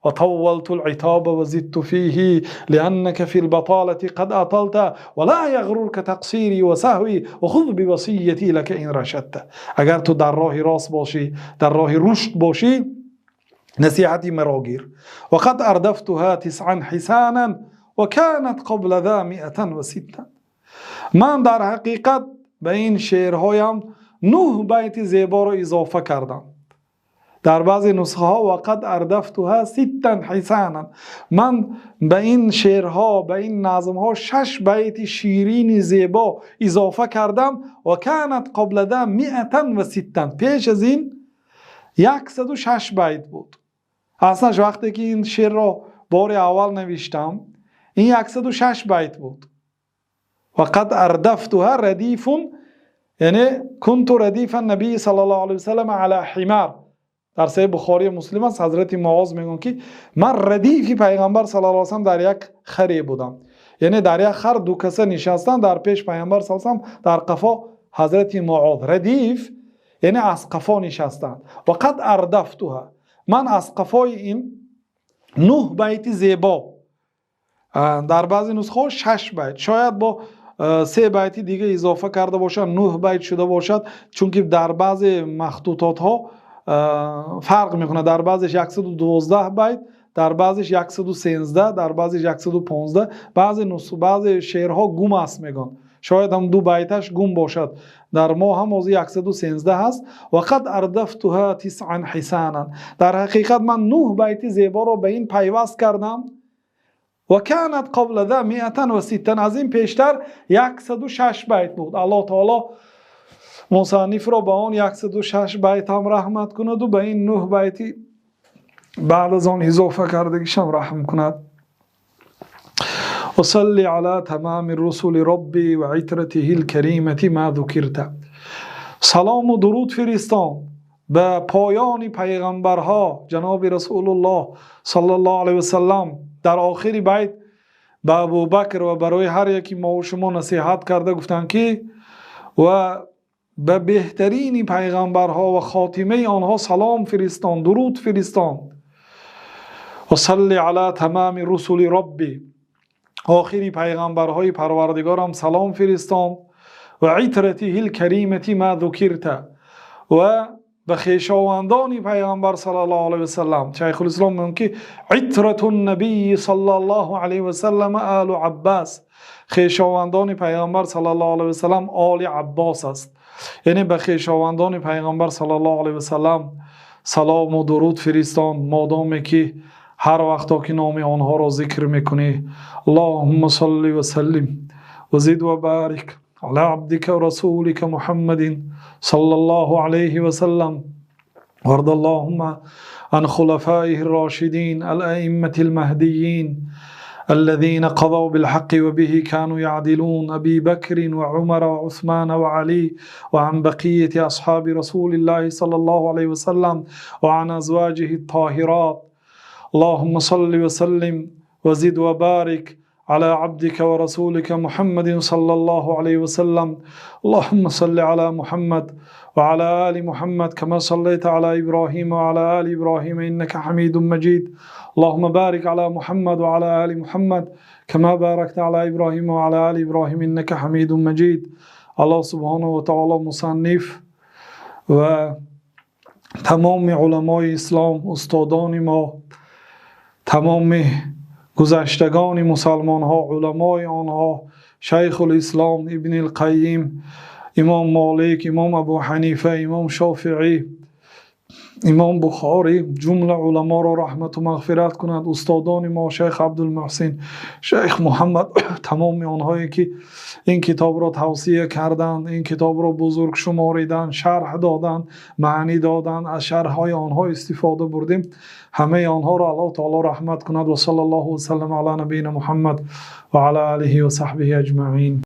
و طولت العتاب و زدت فيه لأنك في البطالة قد أطلت ولا يغررك تقصيري وسهوي وخذ بوصيتي لك إن رشدت. اگر تو در راه راست باشی، در راه رشد باشی، نصيحتي مراغير. وقد أردفتها 9 حسانا وكانت قبل ذا 106. من در حقیقت به این شعرهایم 9 بیت زیبا را اضافه کردم. در بعضی نسخه ها وقد أردفتها 6 حسانا. من به این شعرها، به این نظم ها 6 بیت شیرین زیبا اضافه کردم. و كانت قبل ذا 106. پیش از این 106 بیت بود. اصلا وقتی که این شعر را بار اول نوشتم، این 106 بیت بود. وقد اردفتها ردیف، یعنی کنت ردیف النبی صلی الله علیه وسلم علی حمار. در صحیح بخاری مسلم است، حضرت معاذ میگن که من ردیف پیغمبر صلی الله علیه وسلم در یک خری بودم. یعنی در یک خر 2 کسه نشستن، در پیش پیغمبر صلی الله علیه وسلم، در قفا حضرت معاذ. ردیف یعنی از قفا نشستن. وقد اردفتها، من از قفای این 9 بیت زیبا، در بعضی نسخه 6 بیت، شاید با 3 بیت دیگه اضافه کرده باشد 9 بیت شده باشد، چون که در بعضی مخطوطات ها فرق میکنه. در بعضیش 112 بیت، در بعضیش 113، در بعضیش 115. بعضی شعرها گم است میگن، شاید هم 2 بیتش گم باشد. در ما هم موضوع 113 هست. وقد اردفتها 9 حسانا. در حقیقت من 9 بیت زیبا را به این پیوست کردم. و كانت قبل ذا 106. از این پیشتر 106 بیت بود. الله تعالی مصنف را به آن 106 بیت هم رحمت کند و به این 9 بیتی بعد از آن اضافه کردگیشم رحم کند. وصلی علی تمام الرسل ربی و عترته الکریمة ما ذکرت. سلام و درود فرستان به پایان پیغمبرها جناب رسول الله صلی الله علیه و سلم. در آخری بیت به ابوبکر و برای هر یکی ما و شما نصیحت کرده، گفتن که و به بهترین پیغمبرها و خاتمه آنها سلام فرستان، درود فرستان. و صلی علی تمام رسل ربی، آخری پیغمبرهای پروردگارم سلام فرستان. و عترته الکریمة ما ذکرت، و به خویشاوندان پیغمبر صلی الله علیه و سلم. شیخ الاسلام میگن که عترة النبی صلی الله علیه و سلم آل عباس. خویشاوندان پیغمبر صلی الله علیه و سلم آل عباس است. یعنی به خویشاوندان پیغمبر صلی الله علیه و سلم سلام و درود فرستان، مادامی که هر وقتا که نام آنها را ذکر میکنی. اللهم صل و سلم و زد و بارک على عبدك ورسولك محمد صلى الله عليه وسلم. وارض اللهم عن خلفائه الراشدين الأئمة المهديين الذين قضوا بالحق وبه كانوا يعدلون، أبي بكر وعمر وعثمان وعلي، وعن بقية أصحاب رسول الله صلى الله عليه وسلم، وعن أزواجه الطاهرات. اللهم صل وسلم وزد وبارك على عبدك ورسولك محمد صلى الله عليه وسلم. اللهم صل على محمد وعلى آل محمد كما صليت على إبراهيم وعلى آل إبراهيم إنك حميد مجيد. اللهم بارك على محمد وعلى آل محمد كما باركت على إبراهيم وعلى آل إبراهيم إنك حميد مجيد. الله سبحانه وتعالى مصنف و تمام علماء اسلام، استادان ما، تمام گذشتگان مسلمان ها، علمای آنها، شیخ الاسلام ابن القیم، امام مالک، امام ابو حنیفه، امام شافعی، امام بخاری، جمله علما را رحمت و مغفرت کند. استادان ما شیخ عبدالمحسن، شیخ محمد، تمام آنهایی که این کتاب را توصیه کردند، این کتاب را بزرگ شماریدند، شرح دادند، معنی دادند، از شرح های آنها استفاده بردیم. همه آنها را الله تعالی رحمت کند. و صلی الله و سلم علی نبینا محمد و علی آله و صحبه اجمعین.